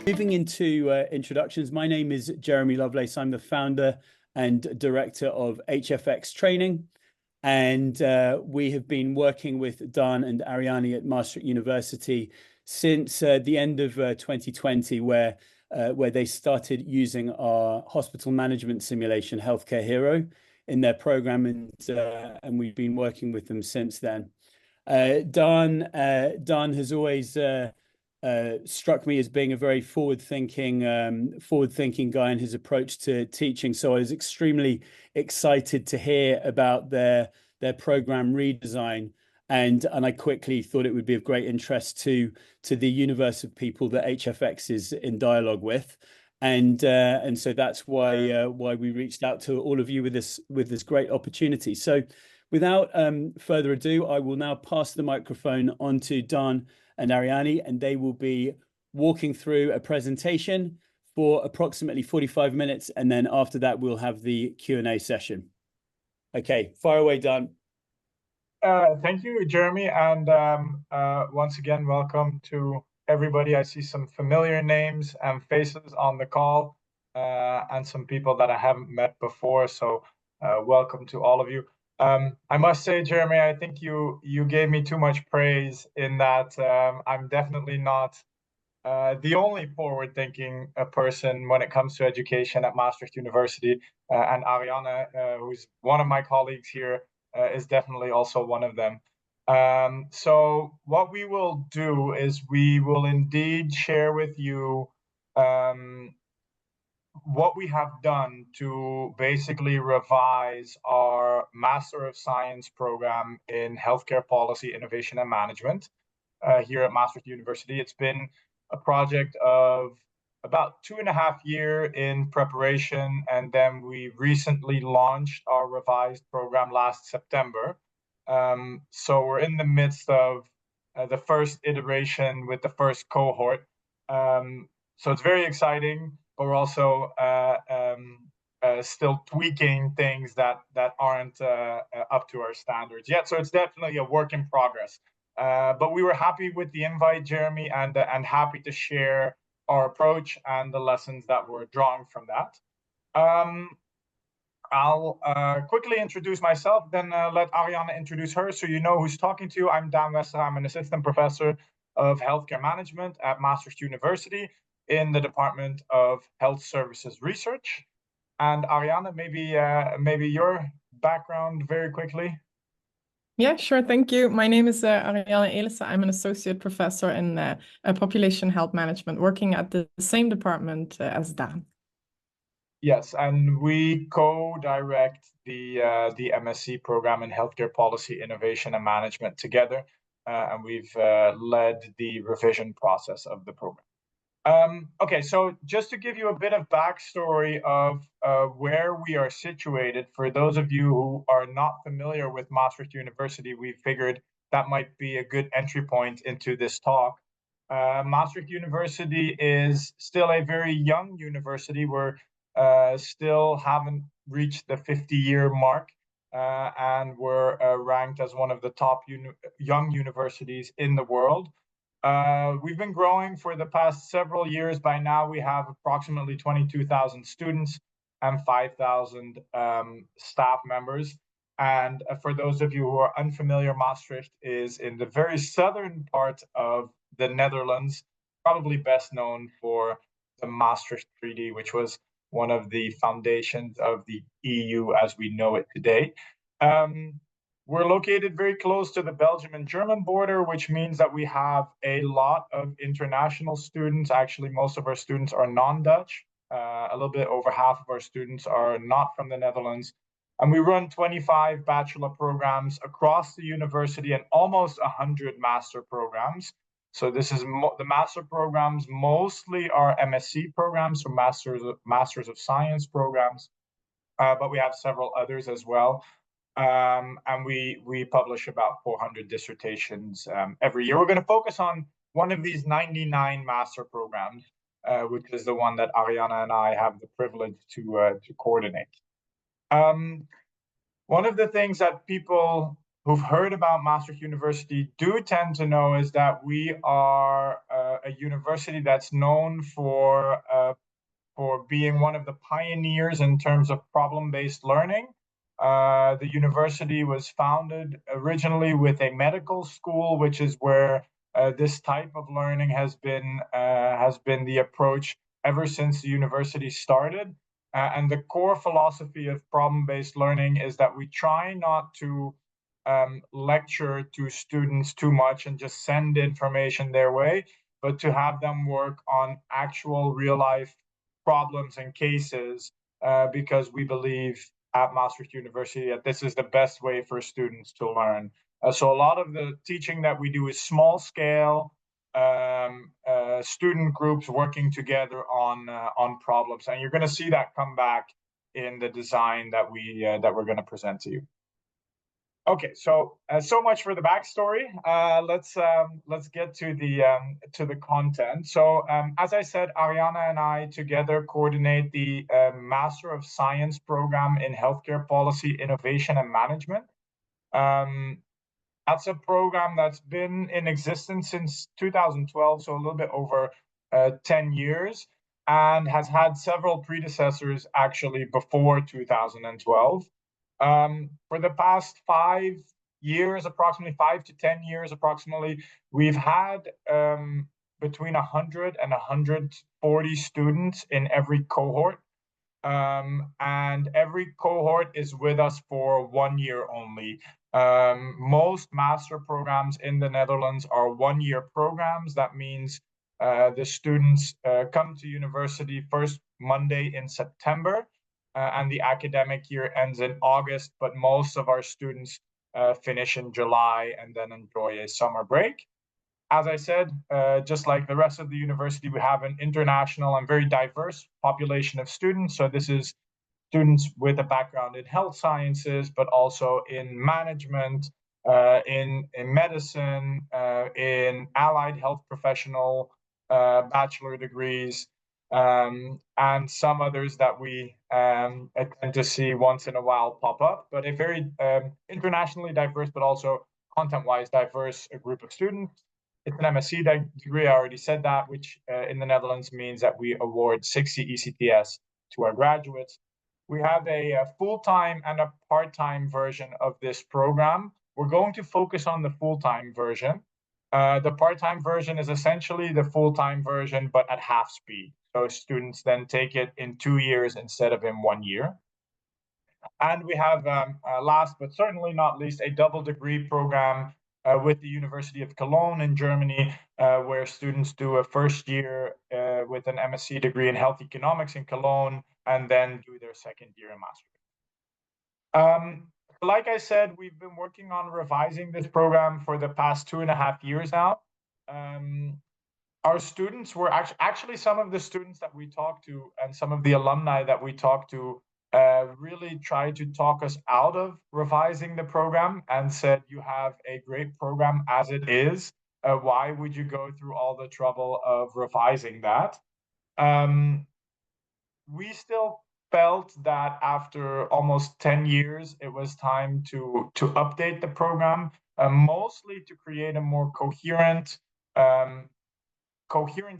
Moving into introductions, my name is Jeremy Lovelace. I'm the founder and director of HFX Training. And we have been working with Daan and Arianne at Maastricht University since the end of 2020, where they started using our hospital management simulation, Healthcare Hero, in their program, and we've been working with them since then. Daan has always struck me as being a very forward-thinking guy in his approach to teaching. So I was extremely excited to hear about their program redesign, and I quickly thought it would be of great interest to the universe of people that HFX is in dialogue with, and so that's why we reached out to all of you with this great opportunity. So without further ado, I will now pass the microphone on to Daan and Arianne, and they will be walking through a presentation for approximately 45 minutes, and then after that we'll have the Q&A session. Okay, fire away, Daan. Thank you, Jeremy, and once again, welcome to everybody. I see some familiar names and faces on the call, and some people that I haven't met before, so welcome to all of you. I must say, Jeremy, I think you gave me too much praise in that I'm definitely not the only forward-thinking person when it comes to education at Maastricht University, and Arianne, who's one of my colleagues here, is definitely also one of them. So what we will do is we will indeed share with you what we have done to basically revise our Master of Science program in Healthcare Policy, Innovation and Management here at Maastricht University. It's been a project of about 2.5 years in preparation, and then we recently launched our revised program last September. So we're in the midst of the first iteration with the first cohort. So it's very exciting, but we're also still tweaking things that aren't up to our standards yet. So it's definitely a work in progress. But we were happy with the invite, Jeremy, and happy to share our approach and the lessons that we're drawing from that. I'll quickly introduce myself, then let Arianne introduce her, so you know who's talking to you. I'm Daan Westra. I'm an assistant professor of healthcare management at Maastricht University in the Department of Health Services Research. And Arianne, maybe your background very quickly. Yeah, sure. Thank you. My name is Arianne Elissen. I'm an associate professor in population health management, working at the same department as Daan. Yes, and we co-direct the MSc program in Healthcare Policy, Innovation and Management together, and we've led the revision process of the program. Okay, so just to give you a bit of backstory of where we are situated, for those of you who are not familiar with Maastricht University, we figured that might be a good entry point into this talk. Maastricht University is still a very young university. We're still haven't reached the 50-year mark, and we're ranked as one of the top young universities in the world. We've been growing for the past several years. By now, we have approximately 22,000 students and 5,000 staff members. And for those of you who are unfamiliar, Maastricht is in the very southern part of the Netherlands, probably best known for the Maastricht Treaty, which was one of the foundations of the EU as we know it today. We're located very close to the Belgium and German border, which means that we have a lot of international students. Actually, most of our students are non-Dutch. A little bit over half of our students are not from the Netherlands. And we run 25 bachelor programs across the university and almost 100 master programs. So this is the master programs mostly are MSc programs, so Masters of Science programs, but we have several others as well. And we publish about 400 dissertations every year. We're going to focus on one of these 99 master programs, which is the one that Arianne and I have the privilege to coordinate. One of the things that people who've heard about Maastricht University do tend to know is that we are a university that's known for being one of the pioneers in terms of problem-based learning. The university was founded originally with a medical school, which is where this type of learning has been the approach ever since the university started. And the core philosophy of problem-based learning is that we try not to lecture to students too much and just send information their way, but to have them work on actual real-life problems and cases, because we believe at Maastricht University that this is the best way for students to learn. So a lot of the teaching that we do is small scale, student groups working together on problems, and you're going to see that come back in the design that we're going to present to you. Okay, so so much for the backstory. Let's get to the content. So as I said, Arianne and I together coordinate the Master of Science program in Healthcare Policy, Innovation and Management. That's a program that's been in existence since 2012, so a little bit over 10 years, and has had several predecessors actually before 2012. For the past 5 years, approximately 5 to 10 years, approximately, we've had between 100 and 140 students in every cohort. And every cohort is with us for 1 year only. Most master programs in the Netherlands are 1 year programs. That means the students come to university first Monday in September, and the academic year ends in August, but most of our students finish in July and then enjoy a summer break. As I said, just like the rest of the university, we have an international and very diverse population of students. So this is students with a background in health sciences, but also in management, in medicine, in allied health professional bachelor degrees, and some others that we tend to see once in a while pop up. But a very internationally diverse, but also content-wise diverse group of students. It's an MSc degree, I already said that, which in the Netherlands means that we award 60 ECTS to our graduates. We have a full-time and a part-time version of this program. We're going to focus on the full-time version. The part-time version is essentially the full-time version, but at half speed. So students then take it in 2 years instead of in 1 year. And we have, last but certainly not least, a double degree program with the University of Cologne in Germany, where students do a first year with an MSc degree in health economics in Cologne, and then do their second year in Maastricht. Like I said, we've been working on revising this program for the past 2.5 years now. Our students were actually some of the students that we talked to and some of the alumni that we talked to really tried to talk us out of revising the program and said, you have a great program as it is. Why would you go through all the trouble of revising that? We still felt that after almost 10 years, it was time to update the program, mostly to create a more coherent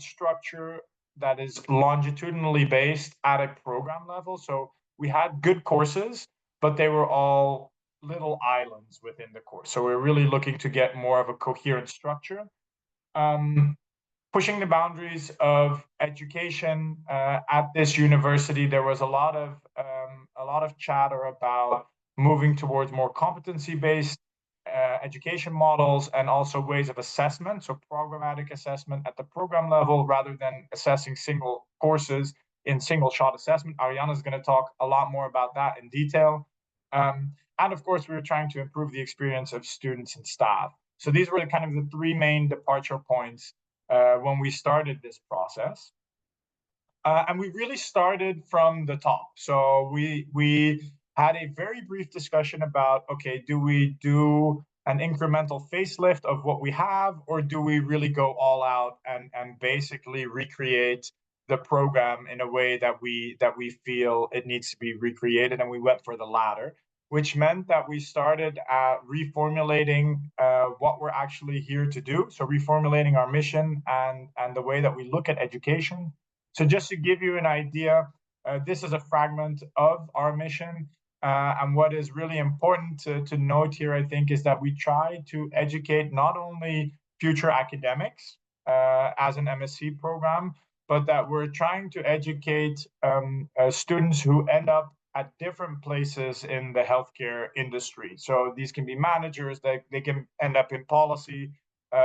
structure that is longitudinally based at a program level. So we had good courses, but they were all little islands within the course. So we're really looking to get more of a coherent structure. Pushing the boundaries of education at this university, there was a lot of chatter about moving towards more competency-based education models and also ways of assessment, so programmatic assessment at the program level rather than assessing single courses in single-shot assessment. Arianne is going to talk a lot more about that in detail. And of course, we were trying to improve the experience of students and staff. So these were kind of the 3 main departure points when we started this process. And we really started from the top. So we had a very brief discussion about, okay, do we do an incremental facelift of what we have, or do we really go all out and basically recreate the program in a way that we feel it needs to be recreated? And we went for the latter. which meant that we started reformulating what we're actually here to do. So reformulating our mission and the way that we look at education. So just to give you an idea, this is a fragment of our mission. And what is really important to note here, I think, is that we try to educate not only future academics as an MSc program, but that we're trying to educate students who end up at different places in the healthcare industry. So these can be managers, they can end up in policy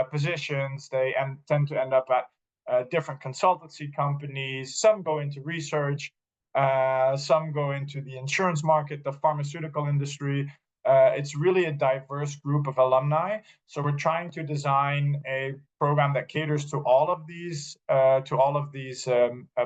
positions, they tend to end up at different consultancy companies, some go into research, some go into the insurance market, the pharmaceutical industry. It's really a diverse group of alumni. So we're trying to design a program that caters to all of these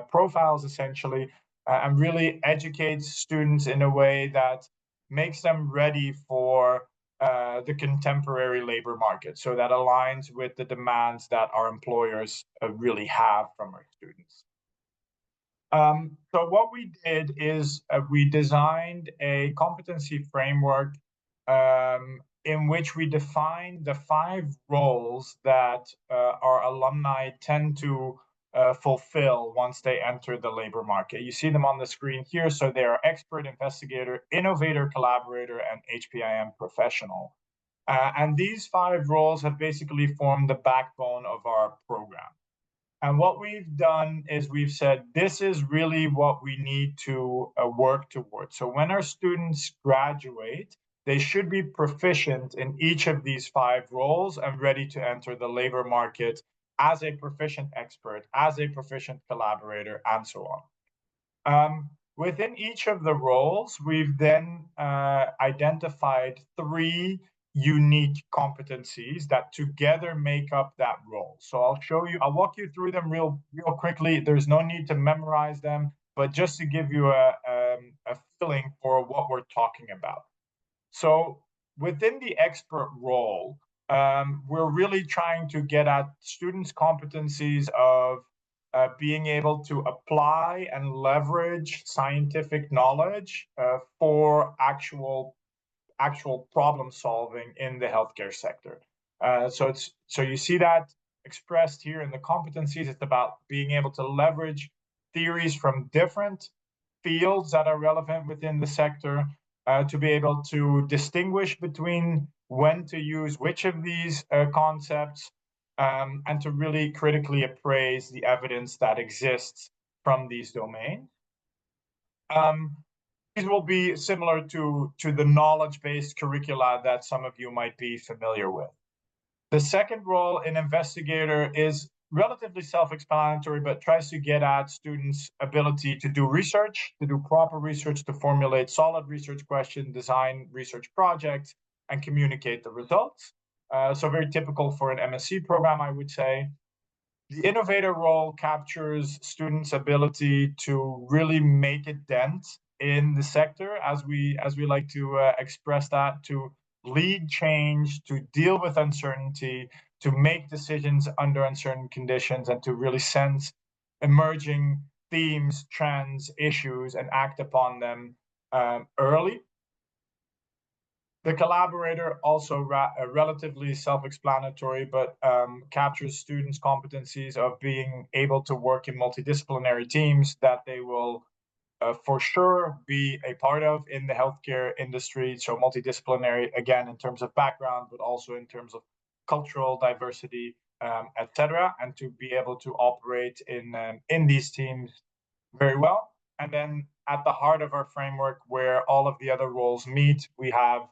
profiles, essentially, and really educates students in a way that makes them ready for the contemporary labor market. So that aligns with the demands that our employers really have from our students. So what we did is we designed a competency framework in which we defined the 5 roles that our alumni tend to fulfill once they enter the labor market. You see them on the screen here. So they are expert, investigator, innovator, collaborator, and HPIM professional. And these 5 roles have basically formed the backbone of our program. And what we've done is we've said, this is really what we need to work towards. So when our students graduate, they should be proficient in each of these 5 roles and ready to enter the labor market as a proficient expert, as a proficient collaborator, and so on. Within each of the roles, we've then identified 3 unique competencies that together make up that role. So I'll walk you through them real quickly. There's no need to memorize them, but just to give you a feeling for what we're talking about. So within the expert role, we're really trying to get at students' competencies of being able to apply and leverage scientific knowledge for actual problem solving in the healthcare sector. So you see that expressed here in the competencies. It's about being able to leverage theories from different fields that are relevant within the sector to be able to distinguish between when to use which of these concepts and to really critically appraise the evidence that exists from these domains. These will be similar to the knowledge-based curricula that some of you might be familiar with. The second role in investigator is relatively self-explanatory, but tries to get at students' ability to do research, to do proper research, to formulate solid research questions, design research projects, and communicate the results. So very typical for an MSc program, I would say. The innovator role captures students' ability to really make a dent in the sector, as we like to express that, to lead change, to deal with uncertainty, to make decisions under uncertain conditions, and to really sense emerging themes, trends, issues, and act upon them early. The collaborator, also relatively self-explanatory, but captures students' competencies of being able to work in multidisciplinary teams that they will for sure be a part of in the healthcare industry. So multidisciplinary, again, in terms of background, but also in terms of cultural diversity, etc., and to be able to operate in these teams very well. And then at the heart of our framework, where all of the other roles meet, we have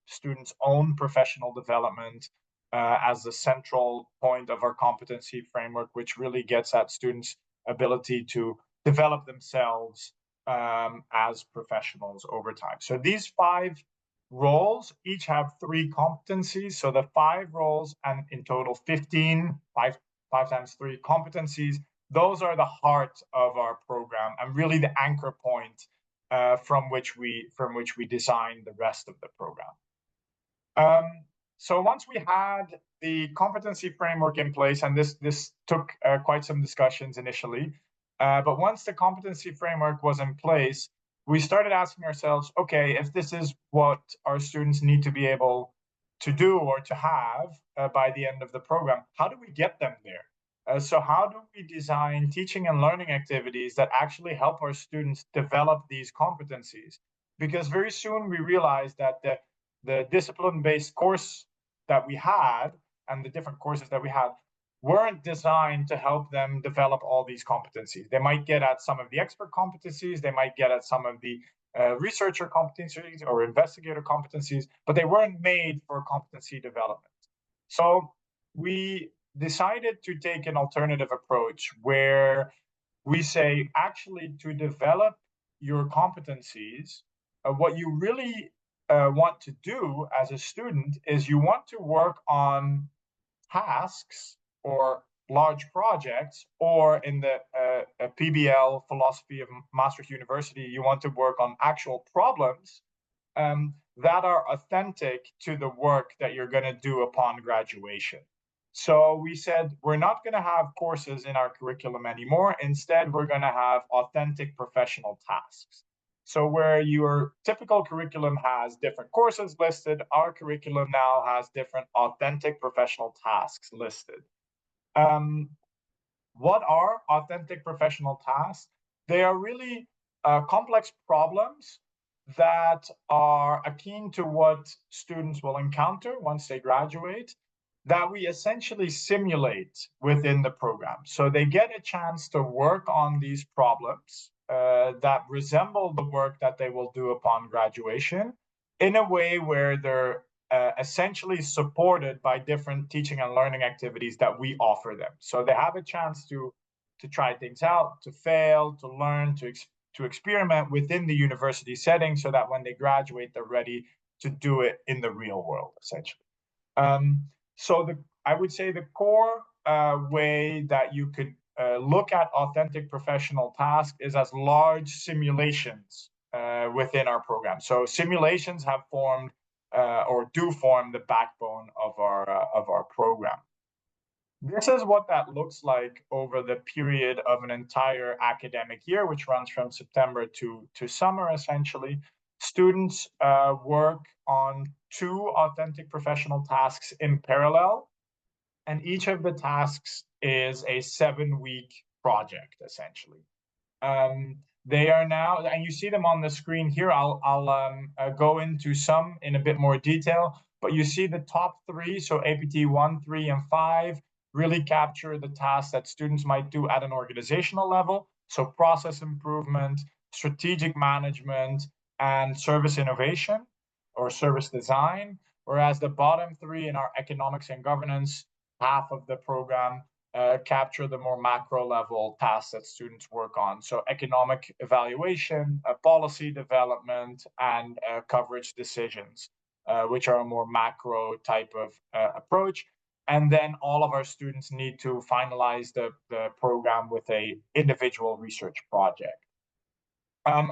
students' own professional development as the central point of our competency framework, which really gets at students' ability to develop themselves as professionals over time. So these 5 roles each have 3 competencies. So the 5 roles, and in total 15, 5 times 3 competencies, those are the heart of our program and really the anchor point from which we design the rest of the program. So once we had the competency framework in place, and this took quite some discussions initially, but once the competency framework was in place, we started asking ourselves, okay, if this is what our students need to be able to do or to have by the end of the program, how do we get them there? So how do we design teaching and learning activities that actually help our students develop these competencies? Because very soon we realized that the discipline-based course that we had and the different courses that we had weren't designed to help them develop all these competencies. They might get at some of the expert competencies, they might get at some of the researcher competencies or investigator competencies, but they weren't made for competency development. So we decided to take an alternative approach where we say, actually, to develop your competencies, what you really want to do as a student is you want to work on tasks or large projects, or in the PBL philosophy of Maastricht University, you want to work on actual problems that are authentic to the work that you're going to do upon graduation. So we said, we're not going to have courses in our curriculum anymore. Instead, we're going to have authentic professional tasks. So where your typical curriculum has different courses listed, our curriculum now has different authentic professional tasks listed. What are authentic professional tasks? They are really complex problems that are akin to what students will encounter once they graduate, that we essentially simulate within the program. So they get a chance to work on these problems that resemble the work that they will do upon graduation in a way where they're essentially supported by different teaching and learning activities that we offer them. So they have a chance to try things out, to fail, to learn, to experiment within the university setting, so that when they graduate, they're ready to do it in the real world, essentially. So I would say the core way that you could look at authentic professional tasks is as large simulations within our program. So simulations have formed or do form the backbone of our program. This is what that looks like over the period of an entire academic year, which runs from September to summer, essentially. Students work on 2 authentic professional tasks in parallel, and each of the tasks is a 7-week project, essentially. They are now, and you see them on the screen here. I'll go into some in a bit more detail, but you see the top 3, so APT 1, 3, and 5, really capture the tasks that students might do at an organizational level. So process improvement, strategic management, and service innovation or service design. Whereas the bottom 3 in our economics and governance half of the program capture the more macro level tasks that students work on. So economic evaluation, policy development, and coverage decisions, which are a more macro type of approach. And then all of our students need to finalize the program with an individual research project.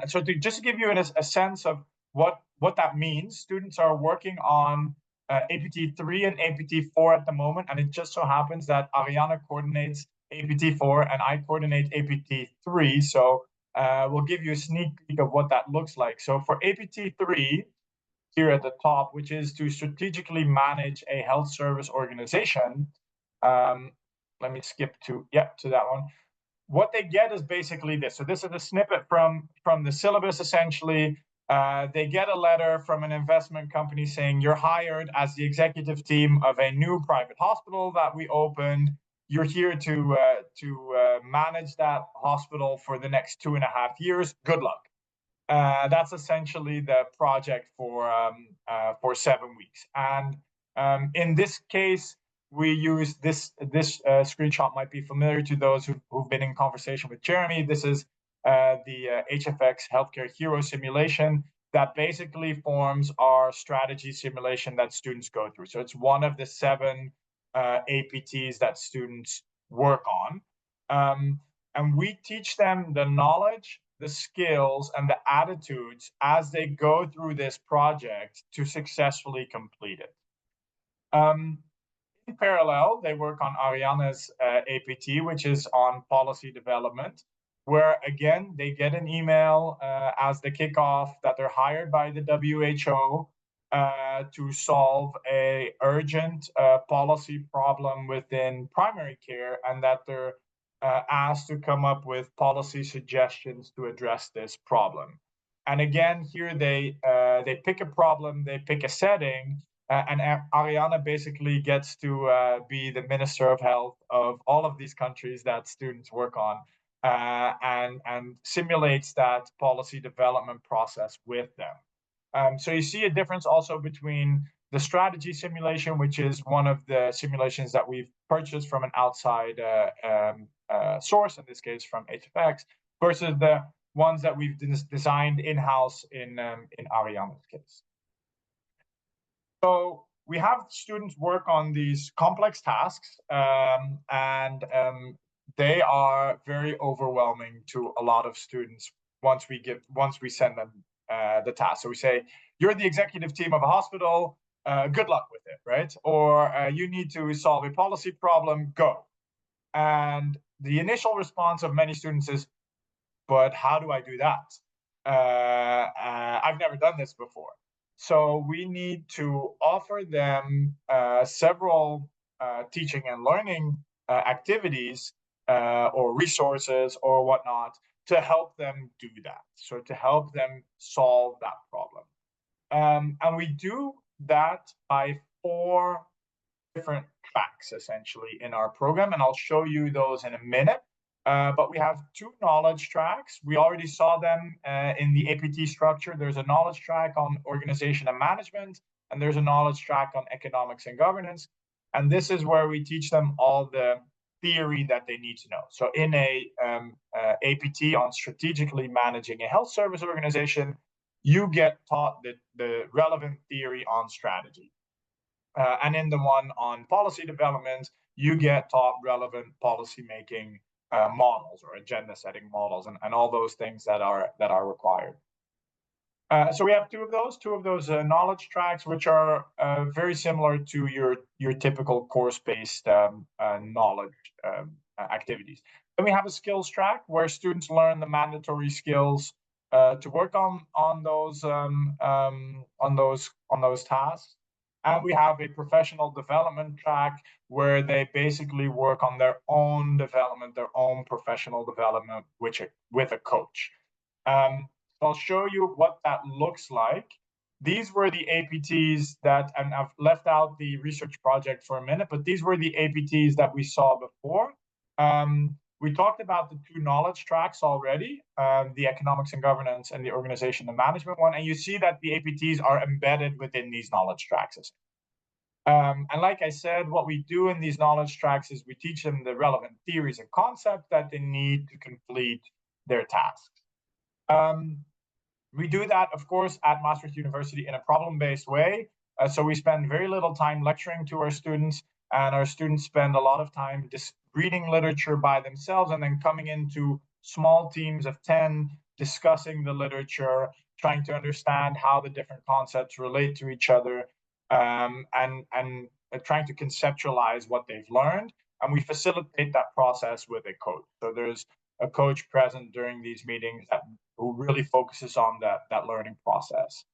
So to just give you a sense of what that means, students are working on APT 3 and APT 4 at the moment, and it just so happens that Arianne coordinates APT 4 and I coordinate APT 3. So we'll give you a sneak peek of what that looks like. So for APT 3, here at the top, which is to strategically manage a health service organization. Let me skip to that one. What they get is basically this. So this is a snippet from the syllabus, essentially. They get a letter from an investment company saying, you're hired as the executive team of a new private hospital that we opened. You're here to manage that hospital for the next 2.5 years. Good luck. That's essentially the project for 7 weeks. And in this case, we use this screenshot might be familiar to those who've been in conversation with Jeremy. This is the HFX Healthcare Hero simulation that basically forms our strategy simulation that students go through. So it's one of the 7 APTs that students work on. And we teach them the knowledge, the skills, and the attitudes as they go through this project to successfully complete it. In parallel, they work on Arianne's APT, which is on policy development, where again, they get an email as the kickoff that they're hired by the WHO to solve a urgent policy problem within primary care, and that they're asked to come up with policy suggestions to address this problem. And again, here they pick a problem, they pick a setting, and Arianne basically gets to be the Minister of Health of all of these countries that students work on, and simulates that policy development process with them. So you see a difference also between the strategy simulation, which is one of the simulations that we've purchased from an outside source, in this case from HFX, versus the ones that we've designed in-house in Arianne's case. So we have students work on these complex tasks, and they are very overwhelming to a lot of students once we send them the task. So we say, you're the executive team of a hospital, good luck with it, right? Or you need to solve a policy problem, go. And the initial response of many students is, but how do I do that? I've never done this before. So we need to offer them several teaching and learning activities or resources or whatnot to help them do that. So to help them solve that problem. And we do that by 4 different tracks, essentially, in our program. And I'll show you those in a minute. But we have 2 knowledge tracks. We already saw them in the APT structure. There's a knowledge track on organization and management, and there's a knowledge track on economics and governance. And this is where we teach them all the theory that they need to know. So in a APT on strategically managing a health service organization, you get taught the relevant theory on strategy. And in the one on policy development, you get taught relevant policy making models or agenda setting models, and all those things that are required. So we have two of those knowledge tracks, which are very similar to your typical course-based knowledge activities. Then we have a skills track where students learn the mandatory skills to work on those tasks. And we have a professional development track where they basically work on their own development, their own professional development with a coach. I'll show you what that looks like. These were the APTs that, and I've left out the research project for a minute, but these were the APTs that we saw before. We talked about the two knowledge tracks already, the economics and governance and the organization and management one, and you see that the APTs are embedded within these knowledge tracks. And like I said, what we do in these knowledge tracks is we teach them the relevant theories and concepts that they need to complete their tasks. We do that, of course, at Maastricht University in a problem-based way. So we spend very little time lecturing to our students, and our students spend a lot of time just reading literature by themselves and then coming into small teams of 10, discussing the literature, trying to understand how the different concepts relate to each other, and trying to conceptualize what they've learned. And we facilitate that process with a coach. So there's a coach present during these meetings who really focuses on that learning process.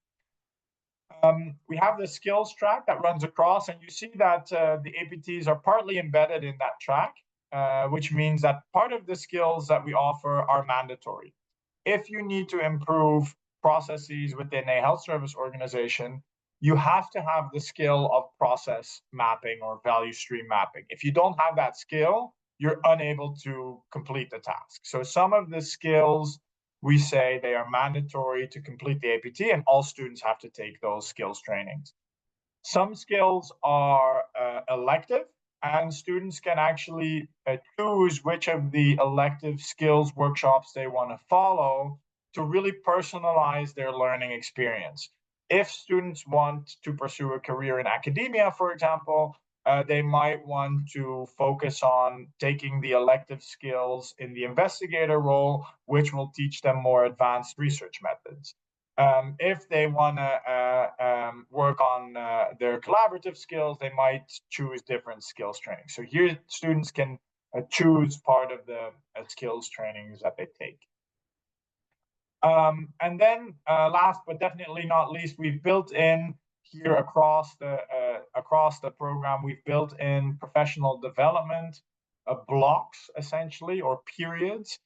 We have the skills track that runs across, and you see that the APTs are partly embedded in that track, which means that part of the skills that we offer are mandatory. If you need to improve processes within a health service organization, you have to have the skill of process mapping or value stream mapping. If you don't have that skill, you're unable to complete the task. So some of the skills, we say they are mandatory to complete the APT, and all students have to take those skills trainings. Some skills are elective, and students can actually choose which of the elective skills workshops they want to follow to really personalize their learning experience. If students want to pursue a career in academia, for example, they might want to focus on taking the elective skills in the investigator role, which will teach them more advanced research methods. If they want to work on their collaborative skills, they might choose different skills training. So here students can choose part of the skills trainings that they take. And then last but definitely not least, we've built in here across the program, we've built in professional development blocks, essentially, or periods,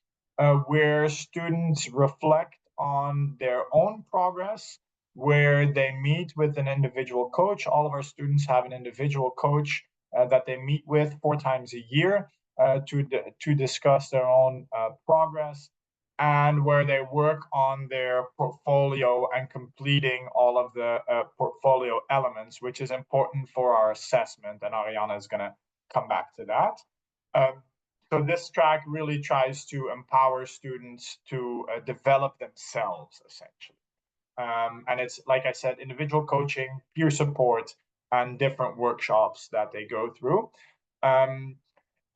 where students reflect on their own progress, where they meet with an individual coach. All of our students have an individual coach that they meet with 4 times a year to discuss their own progress, and where they work on their portfolio and completing all of the portfolio elements, which is important for our assessment. And Arianne is going to come back to that. So this track really tries to empower students to develop themselves, essentially. And it's, like I said, individual coaching, peer support, and different workshops that they go through.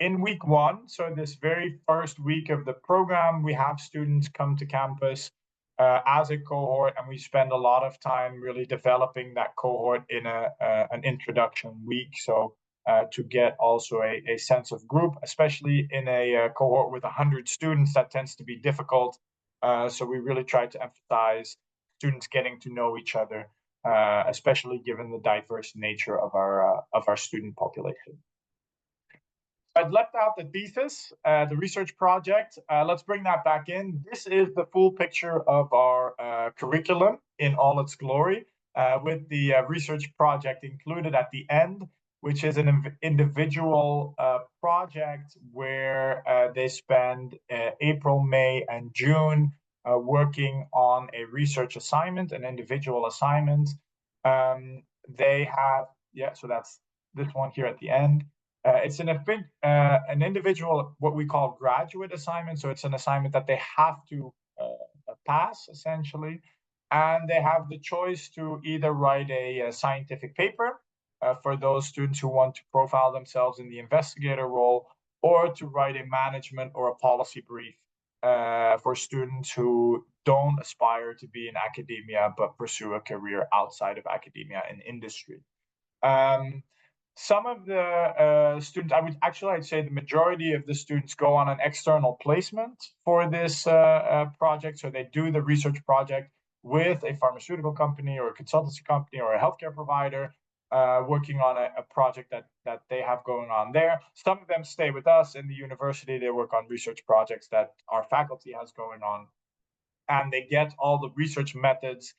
In week 1, so this very first week of the program, we have students come to campus as a cohort, and we spend a lot of time really developing that cohort in an introduction week. So to get also a sense of group, especially in a cohort with 100 students, that tends to be difficult. So we really try to emphasize students getting to know each other, especially given the diverse nature of our student population. I'd left out the thesis, the research project. Let's bring that back in. This is the full picture of our curriculum in all its glory, with the research project included at the end, which is an individual project where they spend April, May, and June working on a research assignment, an individual assignment. They have, so that's this one here at the end. It's an individual, what we call graduate assignment. So it's an assignment that they have to pass, essentially. And they have the choice to either write a scientific paper for those students who want to profile themselves in the investigator role, or to write a management or a policy brief for students who don't aspire to be in academia, but pursue a career outside of academia in industry. Some of the students, I'd say the majority of the students go on an external placement for this project. So they do the research project with a pharmaceutical company or a consultancy company or a healthcare provider, working on a project that they have going on there. Some of them stay with us in the university. They work on research projects that our faculty has going on, and they get all the research methods,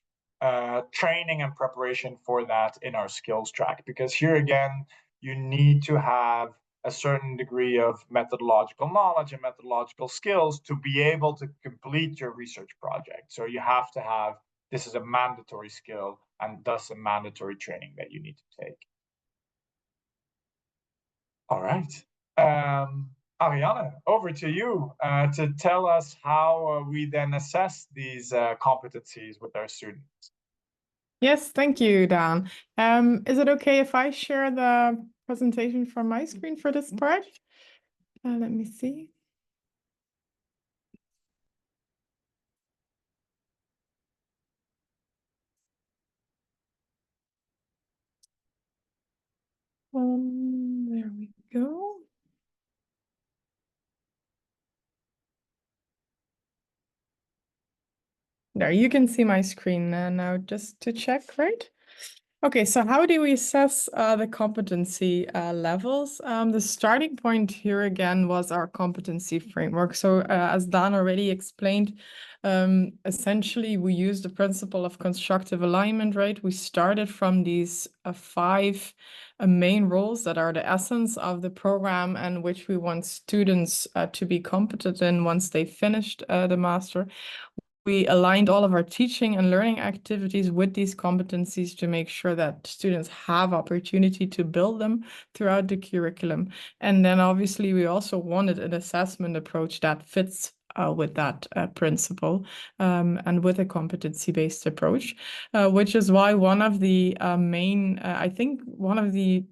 training and preparation for that in our skills track, because here again, you need to have a certain degree of methodological knowledge and methodological skills to be able to complete your research project. So you have to have, this is a mandatory skill and thus a mandatory training that you need to take. All right. Arianne, over to you to tell us how we then assess these competencies with our students. Yes, thank you, Daan. Is it okay if I share the presentation from my screen for this part? Let me see. There we go. There, you can see my screen now, just to check, right? Okay, so how do we assess the competency levels? The starting point here again was our competency framework. So as Daan already explained, essentially we use the principle of constructive alignment, right? We started from these 5 main roles that are the essence of the program and which we want students to be competent in once they finished the master. We aligned all of our teaching and learning activities with these competencies to make sure that students have opportunity to build them throughout the curriculum. And then obviously we also wanted an assessment approach that fits with that principle and with a competency-based approach, which is why one of the main, I think one of the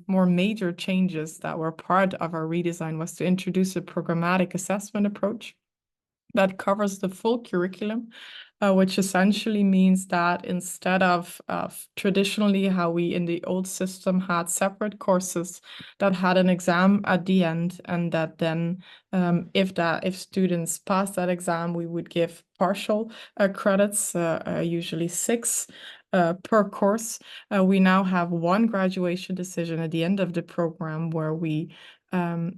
more major changes that were part of our redesign was to introduce a programmatic assessment approach that covers the full curriculum, which essentially means that instead of traditionally how we in the old system had separate courses that had an exam at the end, and that then if students passed that exam, we would give partial credits, usually 6 per course. We now have one graduation decision at the end of the program where we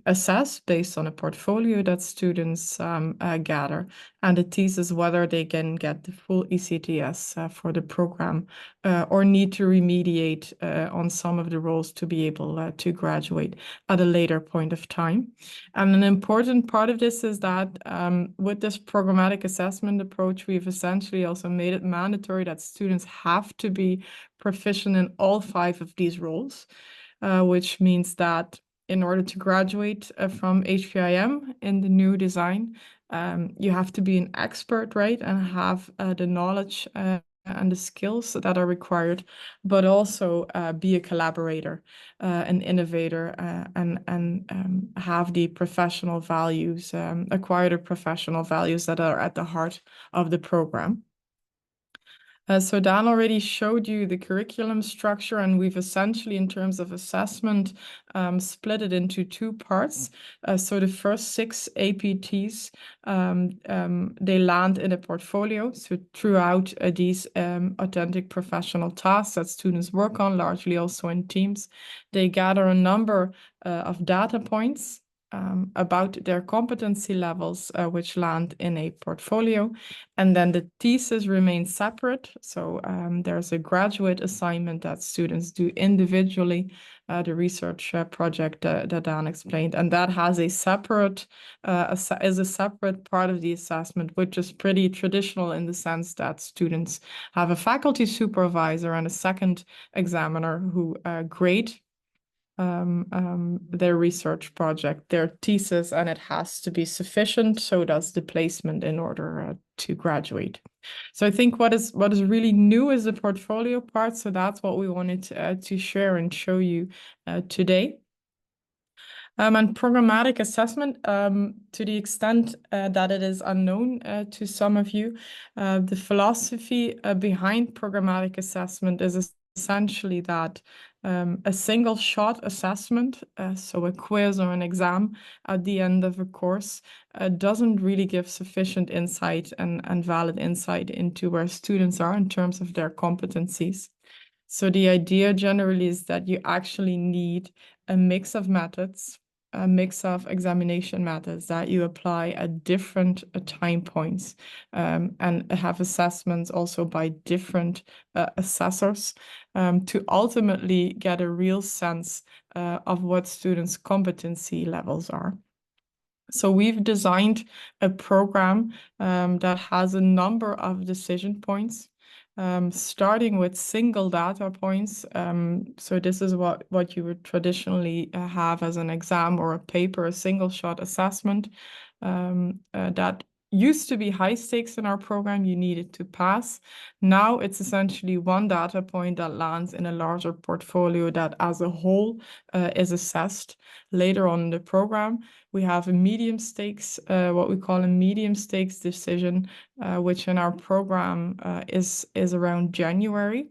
assess based on a portfolio that students gather, and the thesis whether they can get the full ECTS for the program or need to remediate on some of the roles to be able to graduate at a later point of time. And an important part of this is that with this programmatic assessment approach, we've essentially also made it mandatory that students have to be proficient in all 5 of these roles, which means that in order to graduate from HPIM in the new design, you have to be an expert, right, and have the knowledge and the skills that are required, but also be a collaborator, an innovator, and have the professional values, acquire the professional values that are at the heart of the program. So Daan already showed you the curriculum structure, and we've essentially, in terms of assessment, split it into 2 parts. So the first 6 APTs, they land in a portfolio. So throughout these authentic professional tasks that students work on, largely also in teams, they gather a number of data points about their competency levels, which land in a portfolio. And then the thesis remains separate. So there's a graduate assignment that students do individually, the research project that Daan explained. And that has a separate, is a separate part of the assessment, which is pretty traditional in the sense that students have a faculty supervisor and a second examiner who grade their research project, their thesis, and it has to be sufficient. So does the placement in order to graduate. So I think what is really new is the portfolio part. So that's what we wanted to share and show you today. And programmatic assessment, to the extent that it is unknown to some of you, the philosophy behind programmatic assessment is essentially that a single shot assessment, so a quiz or an exam at the end of a course, doesn't really give sufficient insight and valid insight into where students are in terms of their competencies. So the idea generally is that you actually need a mix of methods, a mix of examination methods that you apply at different time points, and have assessments also by different assessors to ultimately get a real sense of what students' competency levels are. So we've designed a program that has a number of decision points, starting with single data points. So this is what you would traditionally have as an exam or a paper, a single shot assessment that used to be high stakes in our program. You needed to pass. Now it's essentially one data point that lands in a larger portfolio that as a whole is assessed later on in the program. We have a medium stakes, what we call a medium stakes decision, which in our program is around January.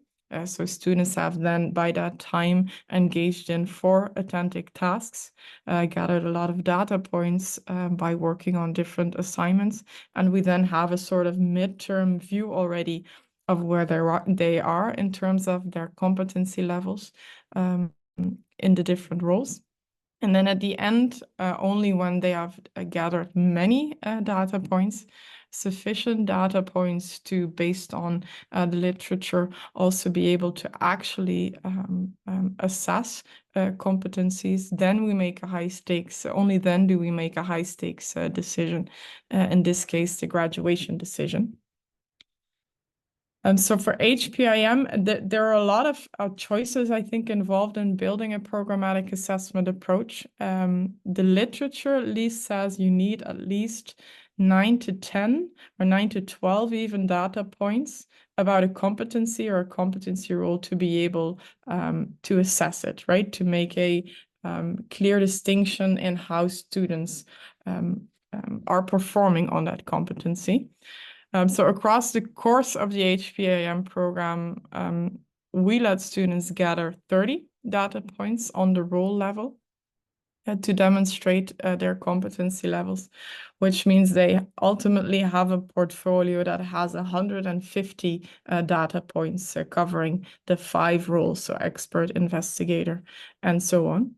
So students have then by that time engaged in 4 authentic tasks, gathered a lot of data points by working on different assignments. And we then have a sort of midterm view already of where they are in terms of their competency levels in the different roles. And then at the end, only when they have gathered many data points, sufficient data points to, based on the literature, also be able to actually assess competencies, then we make a high stakes, only then do we make a high stakes decision, in this case, the graduation decision. So for HPIM, there are a lot of choices, I think, involved in building a programmatic assessment approach. The literature at least says you need at least 9 to 10 or 9 to 12 even data points about a competency or a competency role to be able to assess it, right? To make a clear distinction in how students are performing on that competency. So across the course of the HPAM program, we let students gather 30 data points on the role level to demonstrate their competency levels, which means they ultimately have a portfolio that has 150 data points covering the 5 roles, so expert, investigator, and so on.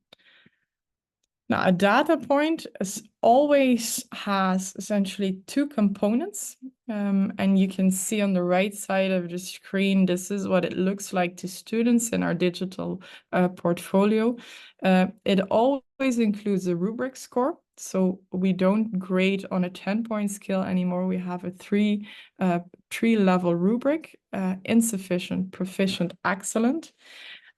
Now, a data point always has essentially 2 components, and you can see on the right side of the screen, this is what it looks like to students in our digital portfolio. It always includes a rubric score, so we don't grade on a 10-point scale anymore. We have a 3-level rubric, insufficient, proficient, excellent.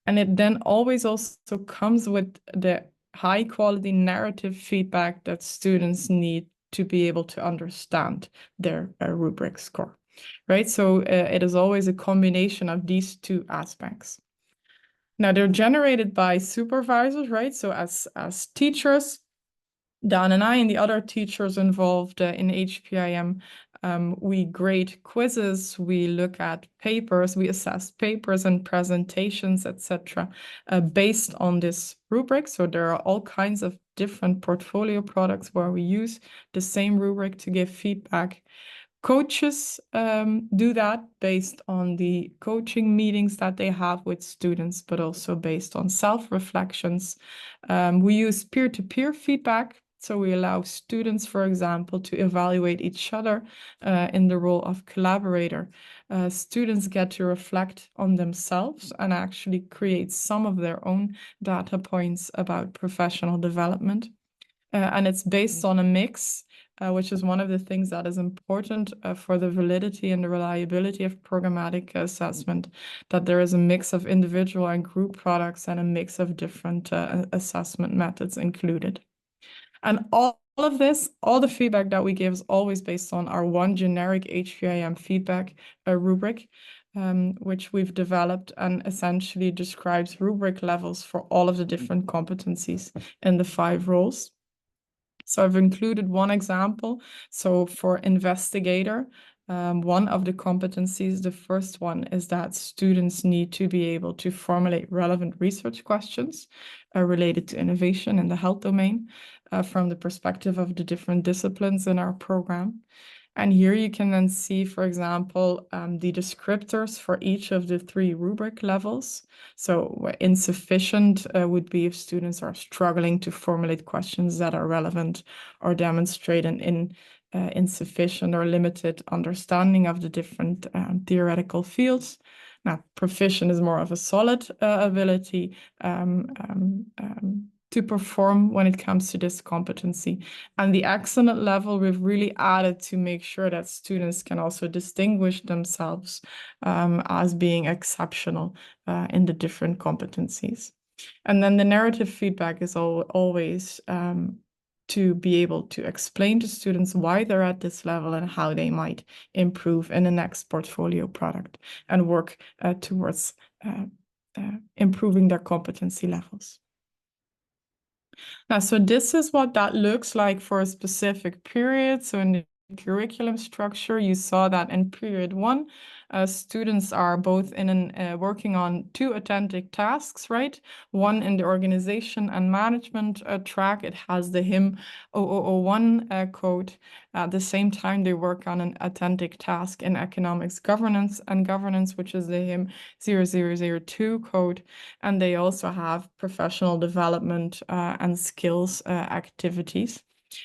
And it then always also comes with the high quality narrative feedback that students need to be able to understand their rubric score, right? So it is always a combination of these 2 aspects. Now they're generated by supervisors, right? So as teachers, Daan and I and the other teachers involved in HPIM, we grade quizzes, we look at papers, we assess papers and presentations, etc., based on this rubric. So there are all kinds of different portfolio products where we use the same rubric to give feedback. Coaches do that based on the coaching meetings that they have with students, but also based on self-reflections. We use peer-to-peer feedback. So we allow students, for example, to evaluate each other in the role of collaborator. Students get to reflect on themselves and actually create some of their own data points about professional development. And it's based on a mix, which is one of the things that is important for the validity and the reliability of programmatic assessment, that there is a mix of individual and group products and a mix of different assessment methods included. And all of this, all the feedback that we give is always based on our one generic HPIM feedback rubric, which we've developed and essentially describes rubric levels for all of the different competencies in the 5 roles. So I've included one example. So for investigator, one of the competencies, the first one is that students need to be able to formulate relevant research questions related to innovation in the health domain from the perspective of the different disciplines in our program. And here you can then see, for example, the descriptors for each of the 3 rubric levels. So insufficient would be if students are struggling to formulate questions that are relevant or demonstrate an insufficient or limited understanding of the different theoretical fields. Now, proficient is more of a solid ability to perform when it comes to this competency. And the excellent level we've really added to make sure that students can also distinguish themselves as being exceptional in the different competencies. And then the narrative feedback is always to be able to explain to students why they're at this level and how they might improve in the next portfolio product and work towards improving their competency levels. Now, so this is what that looks like for a specific period. So in the curriculum structure, you saw that in period 1, students are both in working on 2 authentic tasks, right? One in the organization and management track. It has the HIM 0001 code. At the same time, they work on an authentic task in economics governance, which is the HIM 0002 code. And they also have professional development and skills activities.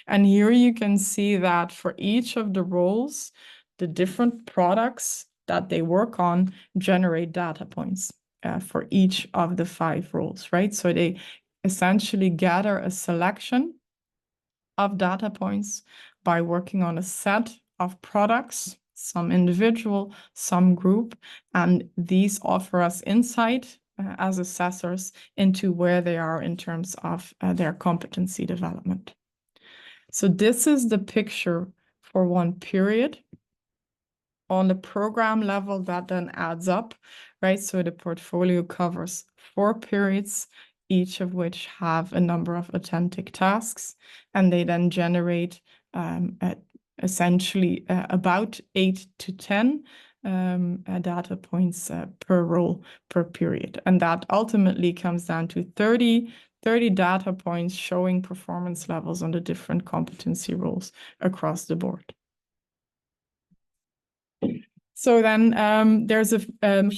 And here you can see that for each of the roles, the different products that they work on generate data points for each of the 5 roles, right? So they essentially gather a selection of data points by working on a set of products, some individual, some group, and these offer us insight as assessors into where they are in terms of their competency development. So this is the picture for one period. On the program level, that then adds up, right? So the portfolio covers 4 periods, each of which have a number of authentic tasks, and they then generate essentially about 8 to 10 data points per role per period. And that ultimately comes down to 30 data points showing performance levels on the different competency roles across the board. So then there's a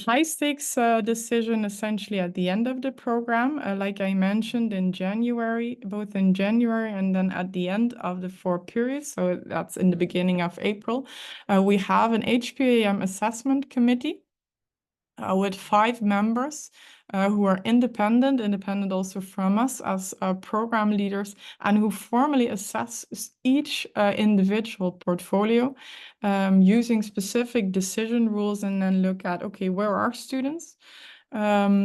high stakes decision essentially at the end of the program, like I mentioned in January, both in January and then at the end of the 4 periods. So that's in the beginning of April. We have an HPAM assessment committee with 5 members who are independent also from us as program leaders, and who formally assess each individual portfolio using specific decision rules, and then look at, okay, where are students? How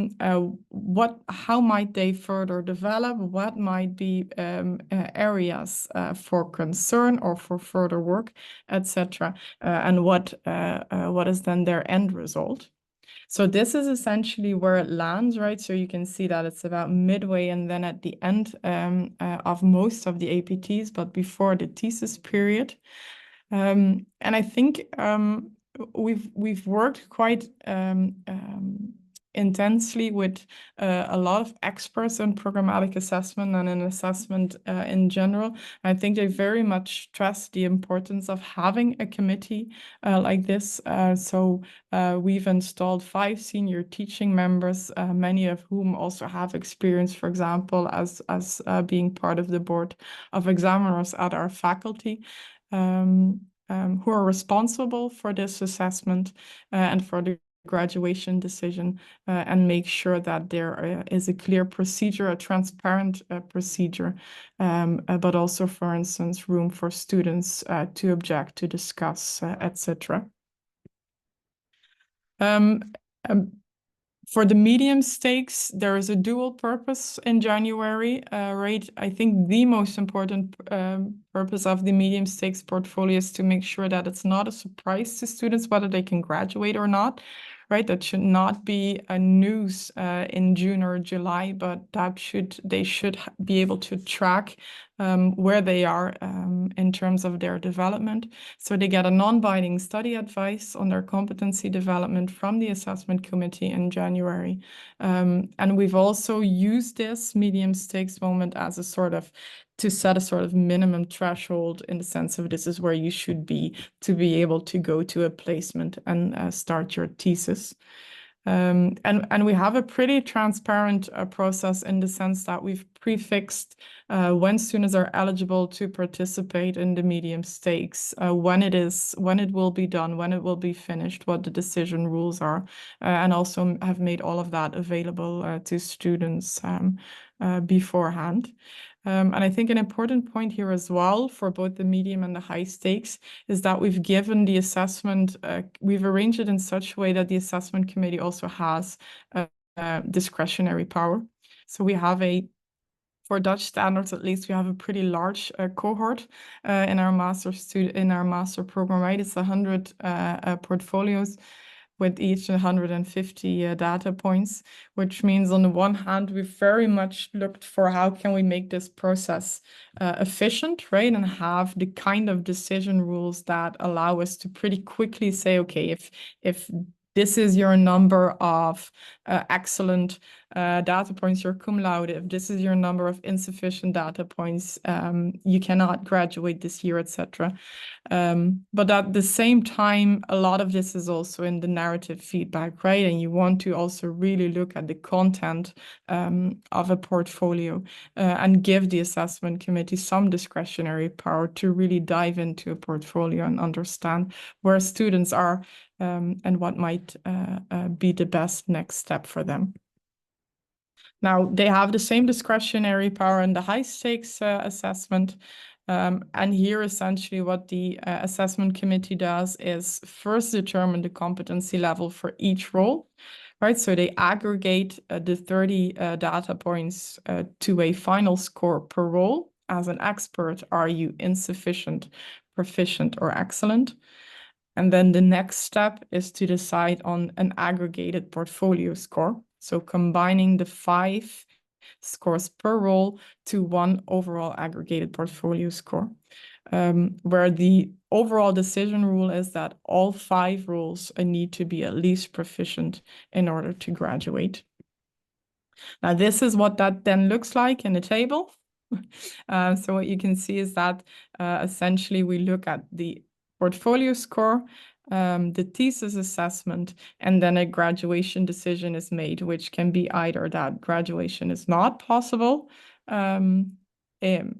might they further develop? What might be areas for concern or for further work, etc. And what is then their end result? So this is essentially where it lands, right? So you can see that it's about midway and then at the end of most of the APTs, but before the thesis period. And I think we've worked quite intensely with a lot of experts in programmatic assessment and in assessment in general. I think they very much stress the importance of having a committee like this. So we've installed 5 senior teaching members, many of whom also have experience, for example, as being part of the board of examiners at our faculty. Who are responsible for this assessment and for the graduation decision, and make sure that there is a clear procedure, a transparent procedure, but also, for instance, room for students to object, to discuss, etc. For the medium stakes, there is a dual purpose in January, right? I think the most important purpose of the medium stakes portfolio is to make sure that it's not a surprise to students whether they can graduate or not, right? That should not be a news in June or July, but they should be able to track where they are in terms of their development. So they get a non-binding study advice on their competency development from the assessment committee in January. And we've also used this medium stakes moment as a sort of to set a sort of minimum threshold, in the sense of this is where you should be to be able to go to a placement and start your thesis. And we have a pretty transparent process, in the sense that we've prefixed when students are eligible to participate in the medium stakes, when it will be done, when it will be finished, what the decision rules are, and also have made all of that available to students beforehand. And I think an important point here as well for both the medium and the high stakes is that we've given the assessment, we've arranged it in such a way that the assessment committee also has discretionary power. So we have for Dutch standards at least, we have a pretty large cohort in our master program, right? It's 100 portfolios, with each 150 data points, which means on the one hand, we've very much looked for how can we make this process efficient, right? And have the kind of decision rules that allow us to pretty quickly say, okay, if this is your number of excellent data points, you're cum laude. If this is your number of insufficient data points, you cannot graduate this year, etc. But at the same time, a lot of this is also in the narrative feedback, right? And you want to also really look at the content of a portfolio and give the assessment committee some discretionary power to really dive into a portfolio and understand where students are and what might be the best next step for them. Now, they have the same discretionary power in the high stakes assessment. And here, essentially, what the assessment committee does is first determine the competency level for each role, right? So they aggregate the 30 data points to a final score per role. As an expert, are you insufficient, proficient, or excellent? And then the next step is to decide on an aggregated portfolio score. So combining the 5 scores per role to one overall aggregated portfolio score, where the overall decision rule is that all 5 roles need to be at least proficient in order to graduate. Now, this is what that then looks like in a table. So what you can see is that essentially we look at the portfolio score, the thesis assessment, and then a graduation decision is made, which can be either that graduation is not possible,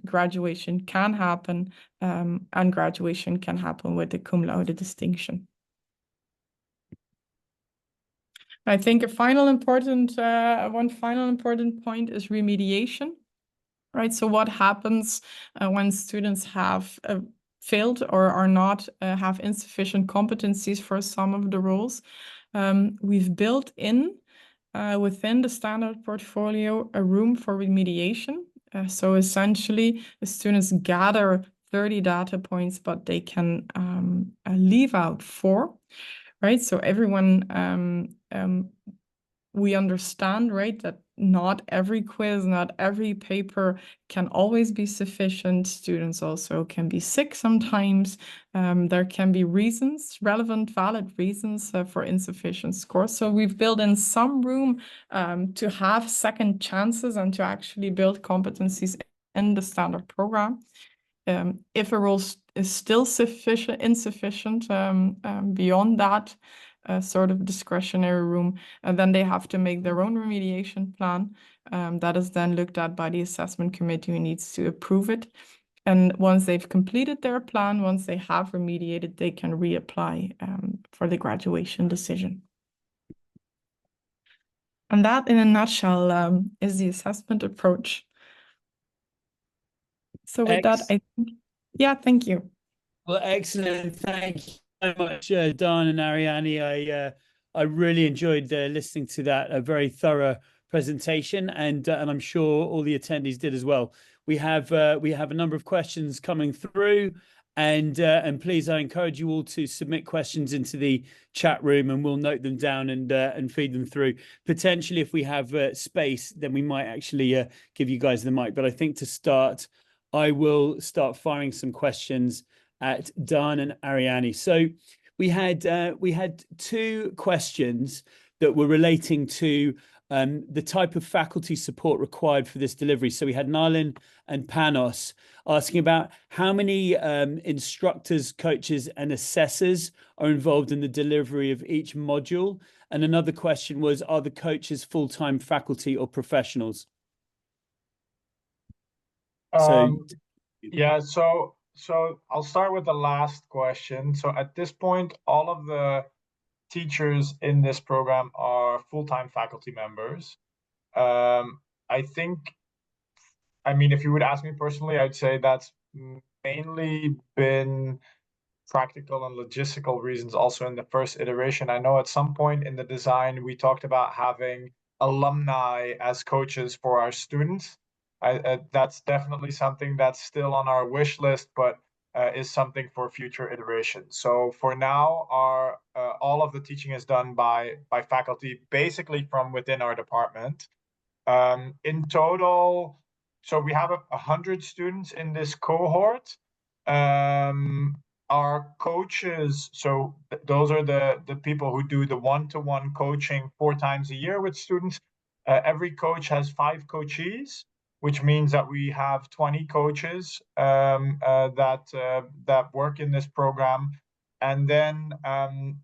graduation can happen, and graduation can happen with a cum laude distinction. I think one final important point is remediation, right? So what happens when students have failed or are not have insufficient competencies for some of the roles? We've built in within the standard portfolio a room for remediation. So essentially, the students gather 30 data points, but they can leave out 4. Right, so everyone, we understand, right, that not every quiz, not every paper can always be sufficient. Students also can be sick sometimes. There can be reasons, relevant, valid reasons for insufficient scores. So we've built in some room to have second chances and to actually build competencies in the standard program. If a role is still insufficient beyond that sort of discretionary room, then they have to make their own remediation plan. That is then looked at by the assessment committee who needs to approve it. And once they've completed their plan, once they have remediated, they can reapply for the graduation decision. And that, in a nutshell, is the assessment approach. So with that, I think, yeah, thank you. Well, excellent. Thank you so much, Daan and Arianne. I really enjoyed listening to that, a very thorough presentation, and I'm sure all the attendees did as well. We have a number of questions coming through, and please, I encourage you all to submit questions into the chat room, and we'll note them down and feed them through. Potentially, if we have space, then we might actually give you guys the mic. But I think to start, I will start firing some questions at Daan and Arianne. So we had 2 questions that were relating to the type of faculty support required for this delivery. So we had Nalin and Panos asking about how many instructors, coaches, and assessors are involved in the delivery of each module. And another question was, are the coaches full-time faculty or professionals? Yeah, so I'll start with the last question. So at this point, all of the teachers in this program are full-time faculty members. I think, I mean, if you would ask me personally, I'd say that's mainly been practical and logistical reasons also in the first iteration. I know at some point in the design, we talked about having alumni as coaches for our students. That's definitely something that's still on our wish list, but is something for future iterations. So for now, our all of the teaching is done by faculty, basically from within our department. In total, so we have 100 students in this cohort. Our coaches, so those are the people who do the one-to-one coaching 4 times a year with students. Every coach has 5 coachees, which means that we have 20 coaches that work in this program. And then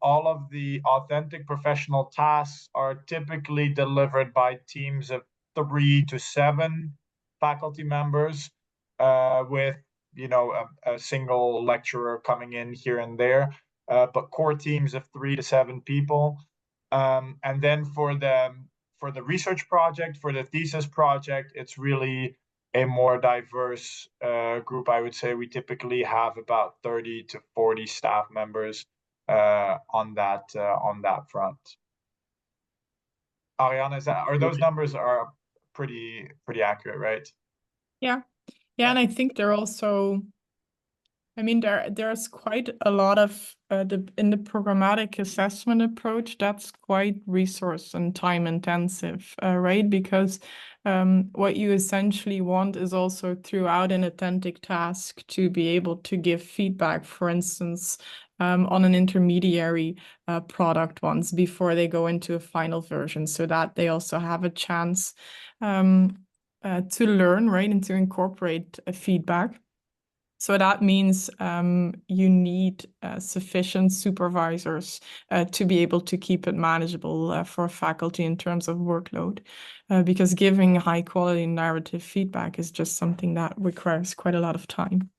all of the authentic professional tasks are typically delivered by teams of 3 to 7 faculty members, with a single lecturer coming in here and there, but core teams of 3 to 7 people. And then for the research project, for the thesis project, it's really a more diverse group. I would say we typically have about 30 to 40 staff members on that front. Arianne, those numbers are pretty accurate, right? Yeah, and I think they're also I mean, there's quite a lot of in the programmatic assessment approach, that's quite resource and time intensive, right? Because what you essentially want is also throughout an authentic task to be able to give feedback, for instance, on an intermediary product once before they go into a final version, so that they also have a chance to learn, right, and to incorporate feedback. So that means you need sufficient supervisors to be able to keep it manageable for faculty in terms of workload, because giving high quality narrative feedback is just something that requires quite a lot of time.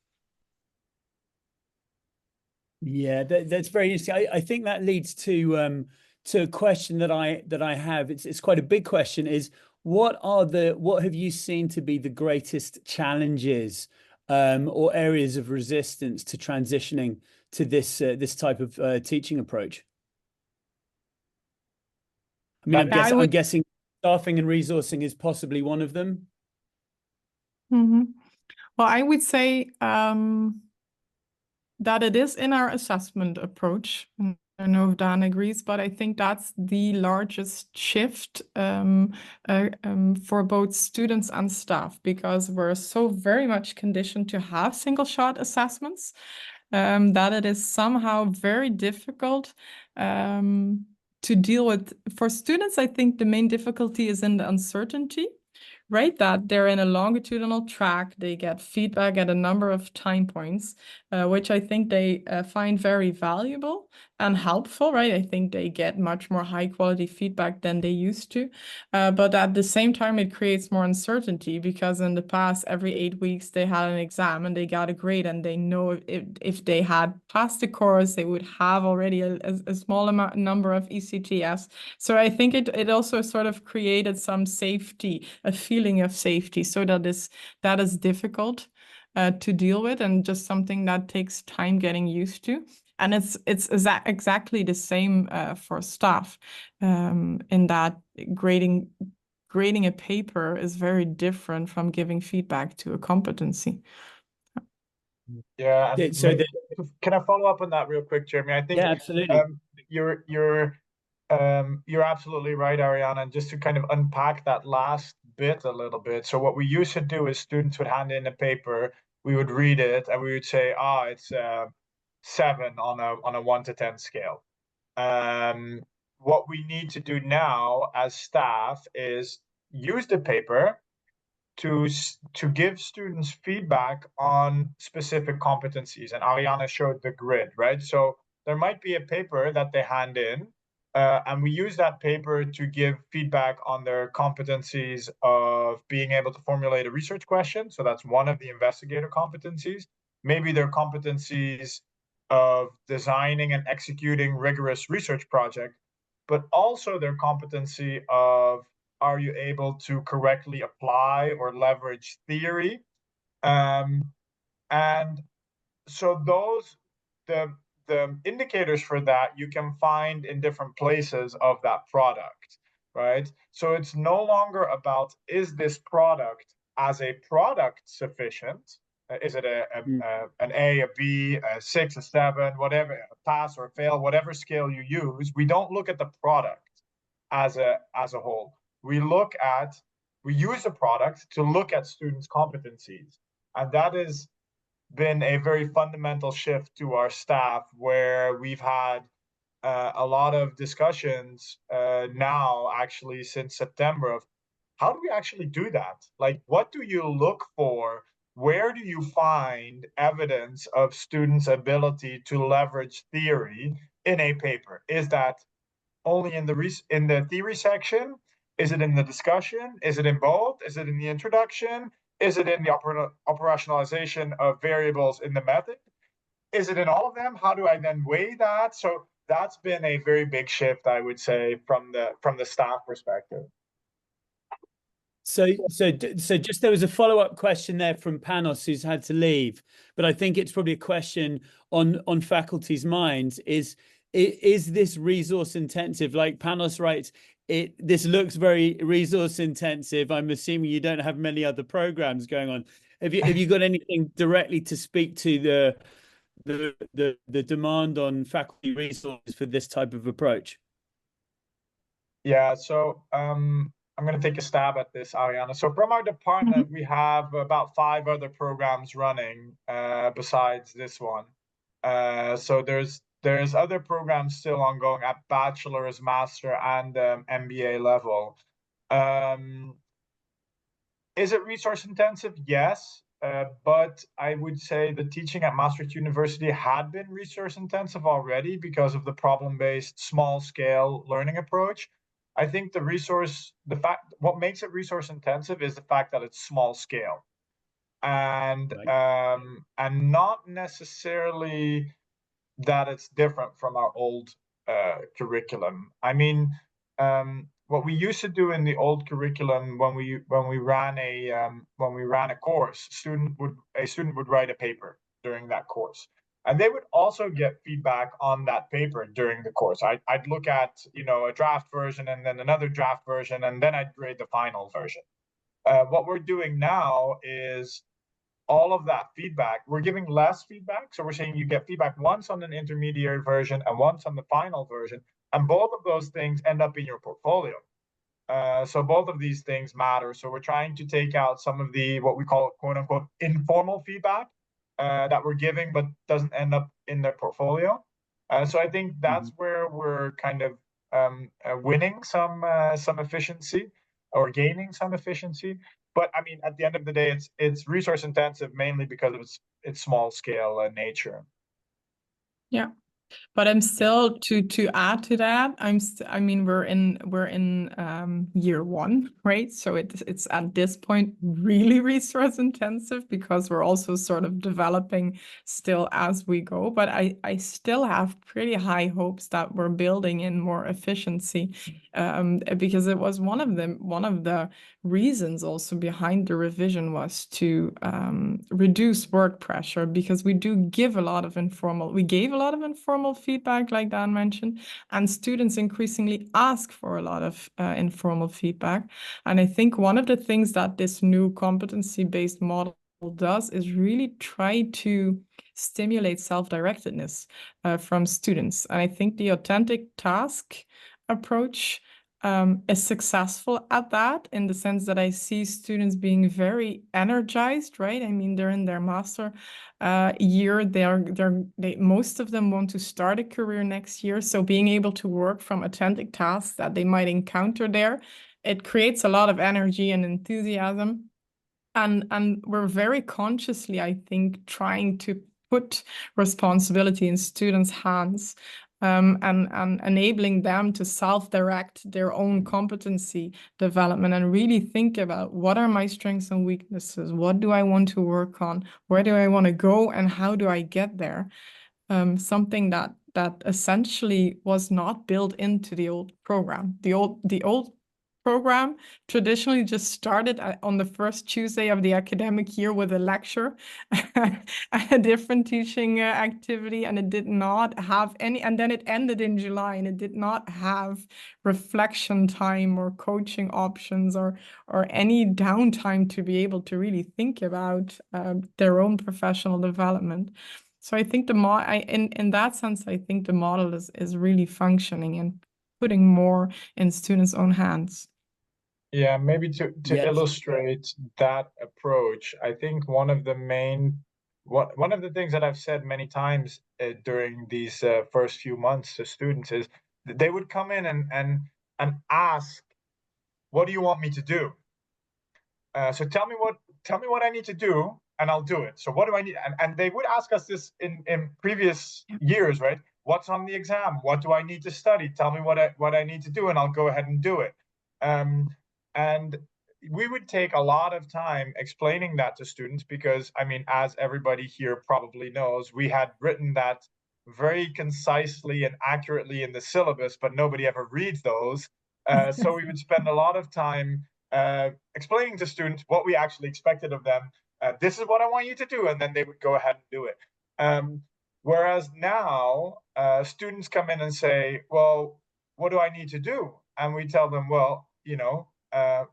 Yeah, that's very interesting. I think that leads to a question that I have. It's quite a big question. Is what have you seen to be the greatest challenges or areas of resistance to transitioning to this type of teaching approach? I mean, I'm guessing staffing and resourcing is possibly one of them. Mm-hmm. Well, I would say that it is in our assessment approach. I don't know if Daan agrees, but I think that's the largest shift for both students and staff, because we're so very much conditioned to have single-shot assessments that it is somehow very difficult to deal with. For students, I think the main difficulty is in the uncertainty. Right, that they're in a longitudinal track, they get feedback at a number of time points, which I think they find very valuable and helpful, right? I think they get much more high quality feedback than they used to. But at the same time, it creates more uncertainty, because in the past, every 8 weeks, they had an exam and they got a grade, and they know if they had passed the course, they would have already a small number of ECTS. So I think it also sort of created some safety, a feeling of safety. So that is difficult to deal with, and just something that takes time getting used to. And it's exactly the same for staff, in that grading a paper is very different from giving feedback to a competency. Yeah, and so can I follow up on that real quick, Jeremy? I think absolutely. You're absolutely right, Arianne. And just to kind of unpack that last bit a little bit. So what we used to do is students would hand in a paper, we would read it, and we would say, it's 7 on a 1 to 10 scale. What we need to do now as staff is use the paper to give students feedback on specific competencies. And Arianne showed the grid, right? So there might be a paper that they hand in, and we use that paper to give feedback on their competencies of being able to formulate a research question. So that's one of the investigator competencies. Maybe their competencies of designing and executing rigorous research project, but also their competency of, are you able to correctly apply or leverage theory? And so the indicators for that you can find in different places of that product, right? So it's no longer about, is this product as a product sufficient? Is it an A, a B, a 6, a 7, whatever, a pass or a fail, whatever scale you use? We don't look at the product as a whole. We use the product to look at students' competencies. And that has been a very fundamental shift to our staff, where we've had a lot of discussions now, actually since September, of how do we actually do that? Like, what do you look for? Where do you find evidence of students' ability to leverage theory in a paper? Is that only in the theory section? Is it in the discussion? Is it in both? Is it in the introduction? Is it in the operationalization of variables in the method? Is it in all of them? How do I then weigh that? So that's been a very big shift, I would say, from the staff perspective. So just, there was a follow-up question there from Panos, who's had to leave, but I think it's probably a question on faculty's minds. Is this resource intensive? Like Panos writes, this looks very resource intensive. I'm assuming you don't have many other programs going on. Have you got anything directly to speak to the demand on faculty resources for this type of approach? Yeah, so I'm going to take a stab at this, Arianne. So from our department, we have about 5 other programs running besides this one. So there's other programs still ongoing at bachelor's, master, and MBA level. Is it resource intensive? Yes. But I would say the teaching at Maastricht University had been resource intensive already because of the problem-based small scale learning approach. I think what makes it resource intensive is the fact that it's small scale and not necessarily that it's different from our old curriculum. I mean, what we used to do in the old curriculum when we ran a course, a student would write a paper during that course, and they would also get feedback on that paper during the course. I'd look at a draft version and then another draft version, and then I'd grade the final version. What we're doing now is all of that feedback, we're giving less feedback. So we're saying you get feedback once on an intermediate version and once on the final version, and both of those things end up in your portfolio. So both of these things matter. So we're trying to take out some of the what we call quote unquote informal feedback that we're giving, but doesn't end up in their portfolio. So I think that's where we're kind of winning some efficiency or gaining some efficiency. But I mean, at the end of the day, it's resource intensive mainly because of its small scale nature. Yeah. But I'm still to add to that. I mean, we're in year 1, right? So it's at this point really resource intensive because we're also sort of developing still as we go. But I still have pretty high hopes that we're building in more efficiency, because it was one of the reasons also behind the revision was to reduce work pressure, because we gave a lot of informal feedback, like Dan mentioned, and students increasingly ask for a lot of informal feedback. And I think one of the things that this new competency-based model does is really try to stimulate self-directedness from students. And I think the authentic task approach is successful at that, in the sense that I see students being very energized, right? I mean, they're in their master year. Most of them want to start a career next year. So being able to work from authentic tasks that they might encounter there, it creates a lot of energy and enthusiasm. And we're very consciously, I think, trying to put responsibility in students' hands, and enabling them to self-direct their own competency development and really think about, what are my strengths and weaknesses? What do I want to work on? Where do I want to go? And how do I get there? Something that essentially was not built into the old program. The old program traditionally just started on the first Tuesday of the academic year with a lecture, a different teaching activity, and it did not have any, and then it ended in July, and it did not have reflection time or coaching options or any downtime to be able to really think about their own professional development. So I think in that sense, I think the model is really functioning and putting more in students' own hands. Yeah, maybe to Yes. illustrate that approach, I think one of the things that I've said many times during these first few months to students is that they would come in and ask, "What do you want me to do? So tell me what I need to do, and I'll do it. So what do I need?" And they would ask us this in previous years, right? What's on the exam? What do I need to study? Tell me what I need to do, and I'll go ahead and do it. And we would take a lot of time explaining that to students because, I mean, as everybody here probably knows, we had written that very concisely and accurately in the syllabus, but nobody ever reads those. So we would spend a lot of time explaining to students what we actually expected of them. This is what I want you to do, and then they would go ahead and do it. Whereas now, students come in and say, "Well, what do I need to do?" And we tell them, "Well,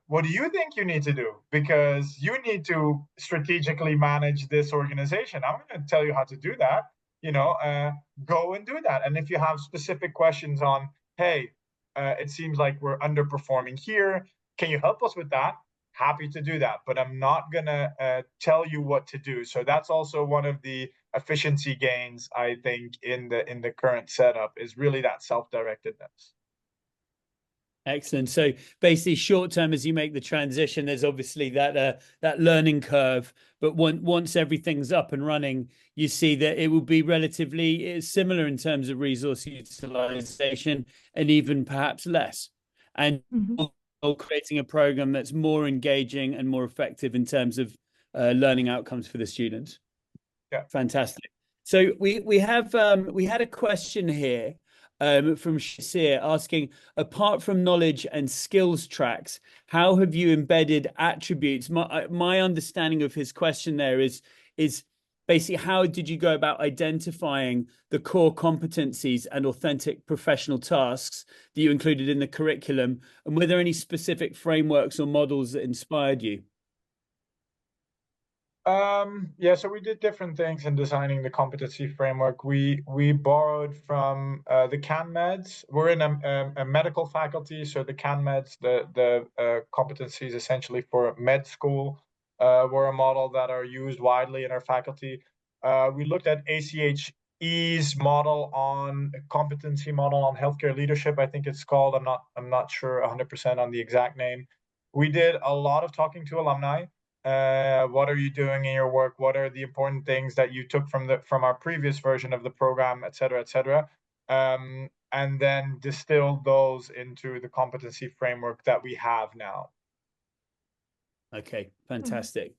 what do you think you need to do? Because you need to strategically manage this organization. I'm going to tell you how to do that. go and do that. And if you have specific questions on, hey, it seems like we're underperforming here, can you help us with that? Happy to do that, but I'm not gonna tell you what to do. So that's also one of the efficiency gains, I think, in the current setup, is really that self-directedness. Excellent. So basically, short term, as you make the transition, there's obviously that learning curve. But once everything's up and running, you see that it will be relatively similar in terms of resource utilization, and even perhaps less. And creating a program that's more engaging and more effective in terms of learning outcomes for the students. Yeah, fantastic. So we had a question here from Shasir asking, apart from knowledge and skills tracks, how have you embedded attributes? My understanding of his question there is basically, how did you go about identifying the core competencies and authentic professional tasks that you included in the curriculum? And were there any specific frameworks or models that inspired you? Yeah, so we did different things in designing the competency framework. We borrowed from the CanMeds. We're in a medical faculty, so the CanMeds, the competencies essentially for med school, were a model that are used widely in our faculty. We looked at ACHE's model on competency model on healthcare leadership, I think it's called. I'm not sure 100% on the exact name. We did a lot of talking to alumni. What are you doing in your work? What are the important things that you took from our previous version of the program, et cetera, et cetera. And then distill those into the competency framework that we have now. Okay, fantastic.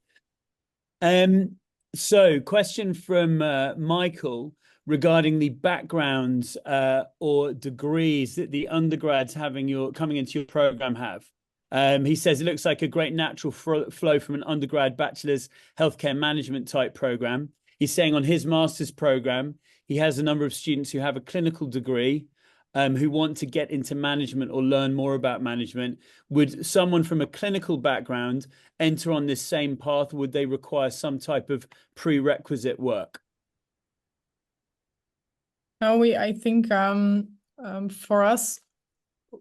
So question from Michael regarding the backgrounds or degrees that the undergrads coming into your program have. He says it looks like a great natural flow from an undergrad bachelor's healthcare management type program. He's saying on his master's program, he has a number of students who have a clinical degree who want to get into management or learn more about management. Would someone from a clinical background enter on this same path? Would they require some type of prerequisite work? No, I think for us,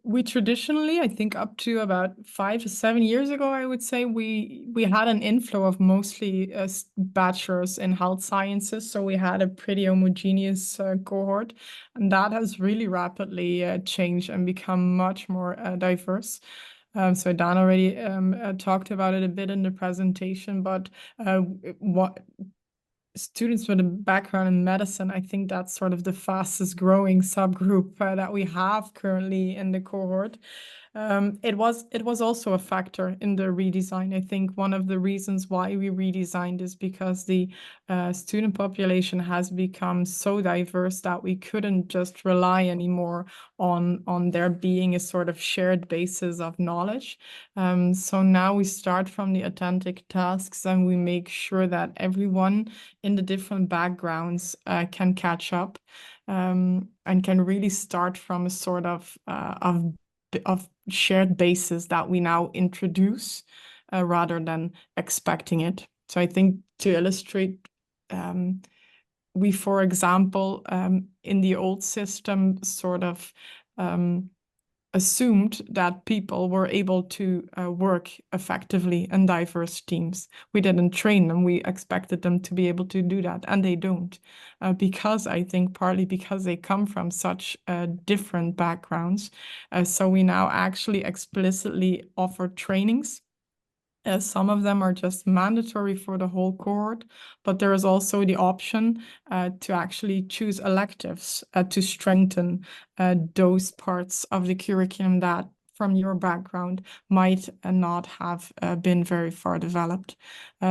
we traditionally, I think up to about 5 to 7 years ago, I would say we had an inflow of mostly bachelors in health sciences. So we had a pretty homogeneous cohort, and that has really rapidly changed and become much more diverse. So Daan already talked about it a bit in the presentation, but what students with a background in medicine, I think that's sort of the fastest growing subgroup that we have currently in the cohort. It was also a factor in the redesign. I think one of the reasons why we redesigned is because the student population has become so diverse that we couldn't just rely anymore on there being a sort of shared basis of knowledge. So now we start from the authentic tasks, and we make sure that everyone in the different backgrounds can catch up and can really start from a sort of shared basis that we now introduce rather than expecting it. So I think to illustrate, we, for example, in the old system sort of assumed that people were able to work effectively in diverse teams. We didn't train them. We expected them to be able to do that, and they don't. Because I think partly because they come from such different backgrounds. So we now actually explicitly offer trainings. Some of them are just mandatory for the whole cohort, but there is also the option to actually choose electives to strengthen those parts of the curriculum that from your background might not have been very far developed.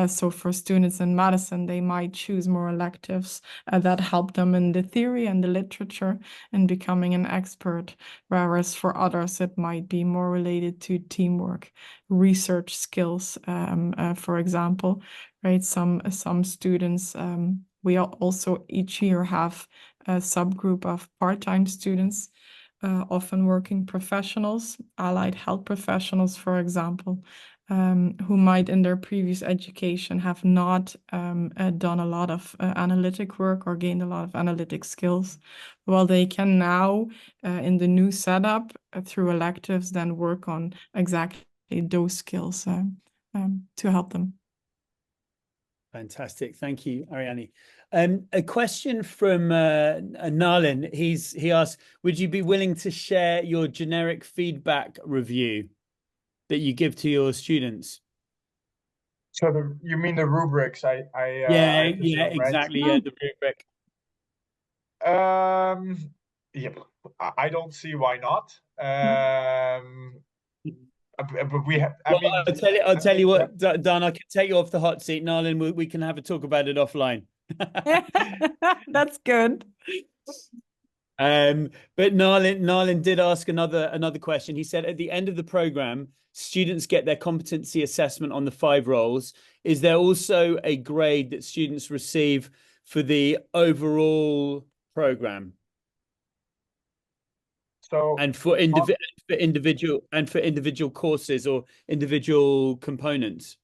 So for students in medicine, they might choose more electives that help them in the theory and the literature and becoming an expert, whereas for others, it might be more related to teamwork, research skills, for example, right? Some students, we also each year have a subgroup of part-time students, often working professionals, allied health professionals, for example, who might in their previous education have not done a lot of analytic work or gained a lot of analytic skills. Well, they can now, in the new setup, through electives, then work on exactly those skills to help them. Fantastic. Thank you, Arianne. A question from Narlin. He asked, would you be willing to share your generic feedback review that you give to your students? So you mean the rubrics? Yeah, presume, exactly. Right? Yeah, the rubric. Yeah, I don't see why not. But we have, Well, I'll tell you what, Daan, I can take you off the hot seat. Narlin, we can have a talk about it offline. That's good. But Narlin did ask another question. He said at the end of the program, students get their competency assessment on the 5 roles. Is there also a grade that students receive for the overall program? So and for individual courses or individual components?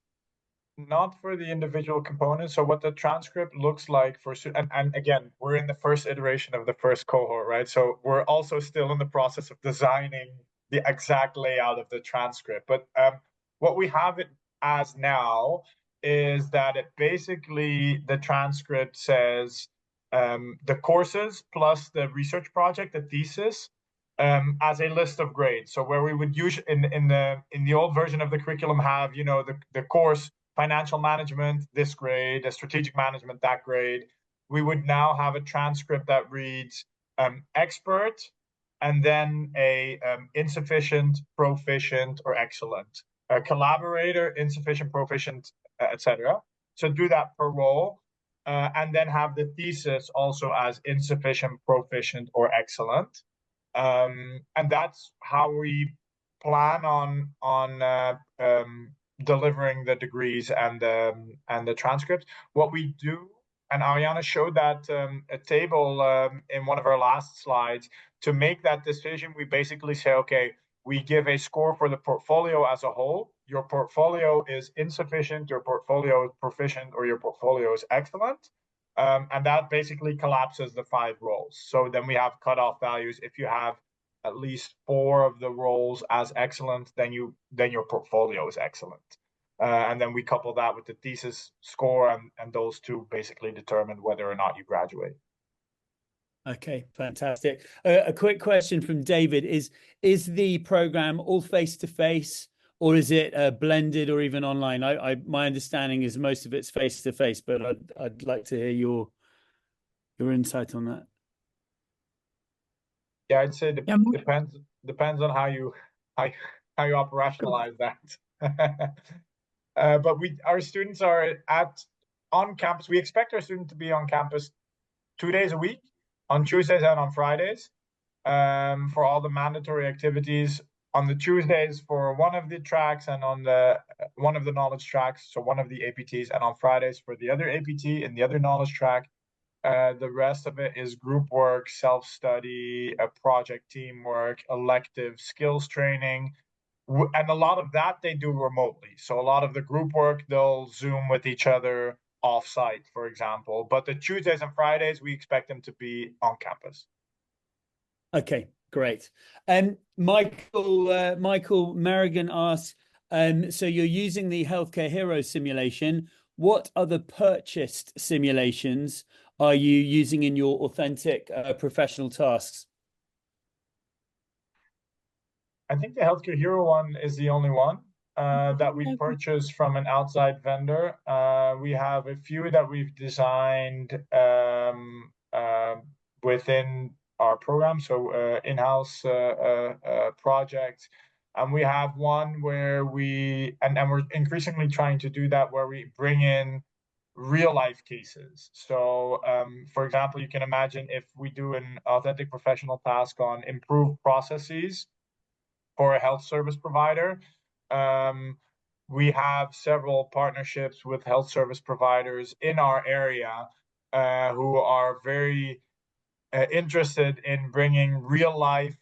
Not for the individual components. So what the transcript looks like for, and again, we're in the first iteration of the first cohort, right? So we're also still in the process of designing the exact layout of the transcript. But what we have it as now is that it basically, the transcript says the courses plus the research project, the thesis, as a list of grades. So where we would use in the old version of the curriculum have, you know, the course financial management, this grade, strategic management, that grade. We would now have a transcript that reads expert, and then a insufficient, proficient, or excellent. A collaborator, insufficient, proficient, etc. So do that per role, and then have the thesis also as insufficient, proficient, or excellent. And that's how we plan on delivering the degrees and the transcripts. What we do, and Arianne showed that a table in one of our last slides. To make that decision, we basically say, okay, we give a score for the portfolio as a whole. Your portfolio is insufficient, your portfolio is proficient, or your portfolio is excellent. And that basically collapses the 5 roles. So then we have cutoff values. If you have at least 4 of the roles as excellent, then your portfolio is excellent. And then we couple that with the thesis score, and those two basically determine whether or not you graduate. Okay, fantastic. A quick question from David is the program all face-to-face, or is it blended or even online? My understanding is most of it's face-to-face, but I'd like to hear your insight on that. Yeah, I'd say depends on how you operationalize that. But our students are on campus. We expect our students to be on campus 2 days a week, on Tuesdays and on Fridays, for all the mandatory activities. On the Tuesdays for one of the tracks, and on one of the knowledge tracks, so one of the APTs, and on Fridays for the other APT and the other knowledge track. The rest of it is group work, self-study, project teamwork, elective skills training. And a lot of that they do remotely. So a lot of the group work, they'll Zoom with each other off-site, for example. But the Tuesdays and Fridays, we expect them to be on campus. Okay, great. Michael Merrigan asks, so you're using the Healthcare Hero simulation. What other purchased simulations are you using in your authentic professional tasks? I think the Healthcare Hero one is the only one that we purchased from an outside vendor. We have a few that we've designed within our program, so in-house projects. And we have one where and we're increasingly trying to do that, where we bring in real life cases. So, for example, you can imagine if we do an authentic professional task on improved processes for a health service provider. We have several partnerships with health service providers in our area who are very interested in bringing real life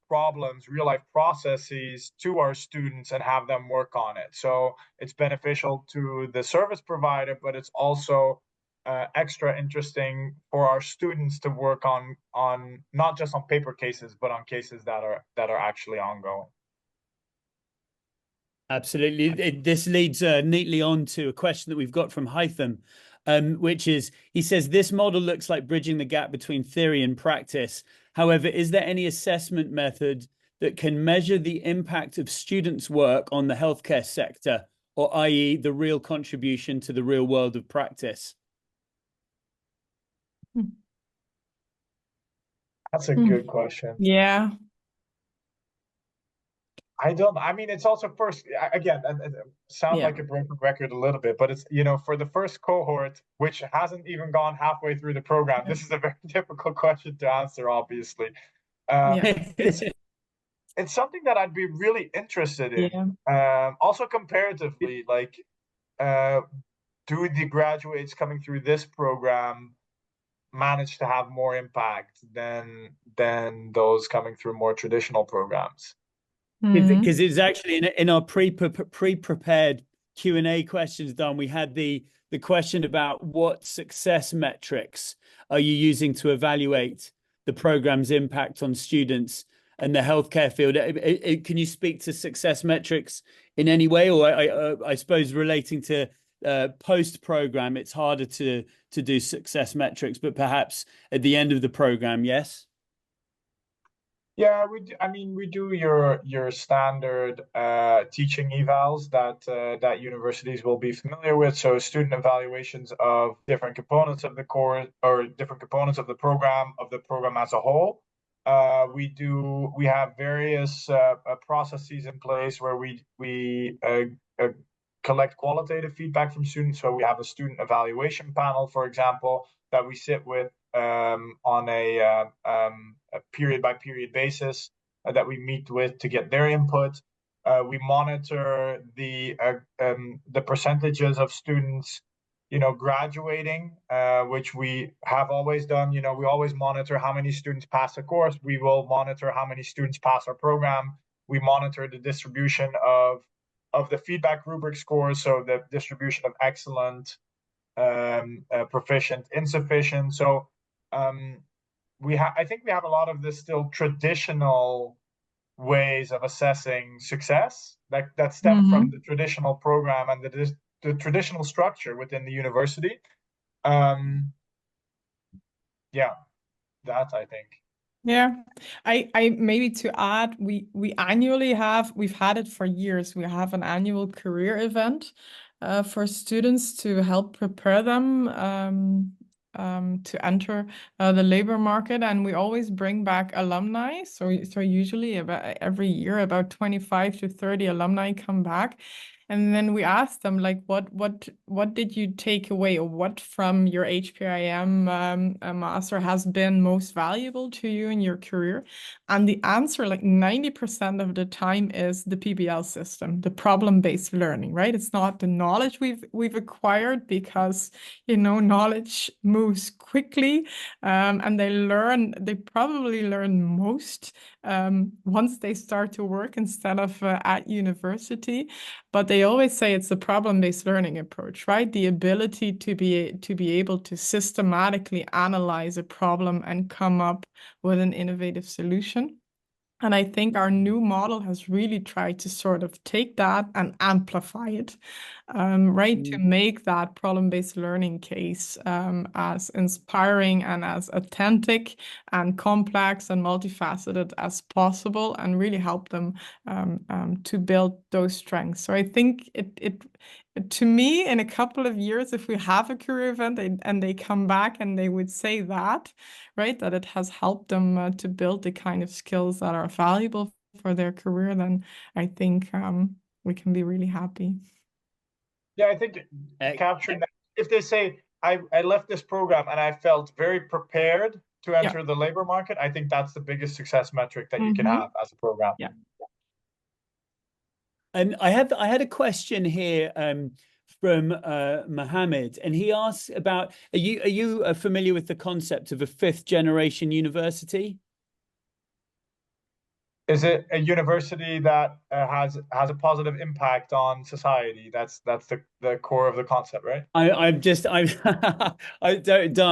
problems, real life processes to our students and have them work on it. So it's beneficial to the service provider, but it's also extra interesting for our students to work on not just on paper cases, but on cases that are actually ongoing. Absolutely. This leads neatly on to a question that we've got from Hytham, which is, he says, this model looks like bridging the gap between theory and practice. However, is there any assessment method that can measure the impact of students' work on the healthcare sector, or i.e. the real contribution to the real world of practice? That's a good question. Yeah. I mean, it's also first, again, sound like a broken record a little bit, but it's, for the first cohort, which hasn't even gone halfway through the program, this is a very difficult question to answer, obviously. It's something that I'd be really interested in. Also comparatively, like, do the graduates coming through this program manage to have more impact than those coming through more traditional programs? Because it's actually in our pre-prepared Q&A questions, Daan, we had the question about what success metrics are you using to evaluate the program's impact on students and the healthcare field. Can you speak to success metrics in any way, or I suppose relating to post-program, it's harder to do success metrics, but perhaps at the end of the program, yes? Yeah, we do your standard teaching evals that universities will be familiar with. So student evaluations of different components of the course or different components of the program as a whole. We have various processes in place where we collect qualitative feedback from students. So we have a student evaluation panel, for example, that we sit with on a period by period basis that we meet with to get their input. We monitor the percentages of students, graduating, which we have always done. We always monitor how many students pass a course. We will monitor how many students pass our program. We monitor the distribution of the feedback rubric scores, so the distribution of excellent, proficient, insufficient. So I think we have a lot of this still traditional ways of assessing success that stem from the traditional program and the traditional structure within the university. Yeah, that I think. Yeah, I maybe to add, we annually we've had it for years. We have an annual career event for students to help prepare them to enter the labor market, and we always bring back alumni. So usually about every year, about 25 to 30 alumni come back. And then we asked them, like, what did you take away, or what from your HPIM master has been most valuable to you in your career? And the answer, like 90% of the time, is the PBL system, the problem-based learning, right? It's not the knowledge we've acquired, because knowledge moves quickly, and they probably learn most once they start to work instead of at university. But they always say it's the problem-based learning approach, right? The ability to be able to systematically analyze a problem and come up with an innovative solution. And I think our new model has really tried to sort of take that and amplify it, right? To make that problem-based learning case as inspiring and as authentic and complex and multifaceted as possible, and really help them to build those strengths. So I think to me, in a couple of years, if we have a career event and they come back and they would say that, right, that it has helped them to build the kind of skills that are valuable for their career, then I think we can be really happy. Yeah, I think capturing that, if they say, I left this program and I felt very prepared to enter the labor market, I think that's the biggest success metric that you can have as a program. Yeah. And I had a question here from Mohammed, and he asks about, are you familiar with the concept of a fifth generation university? is it a university that has a positive impact on society? That's the core of the concept, right? I'm Daan,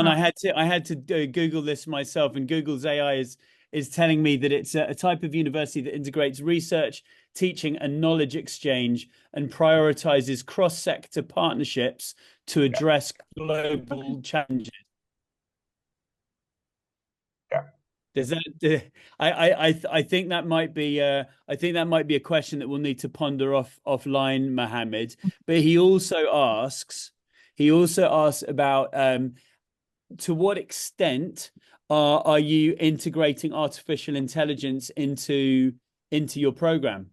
I had to Google this myself, and Google's AI is telling me that it's a type of university that integrates research, teaching, and knowledge exchange, and prioritizes cross-sector partnerships to address global challenges. Yeah. Does that? I think that might be a question that we'll need to ponder offline, Mohammed. But he also asks about to what extent are you integrating artificial intelligence into your program?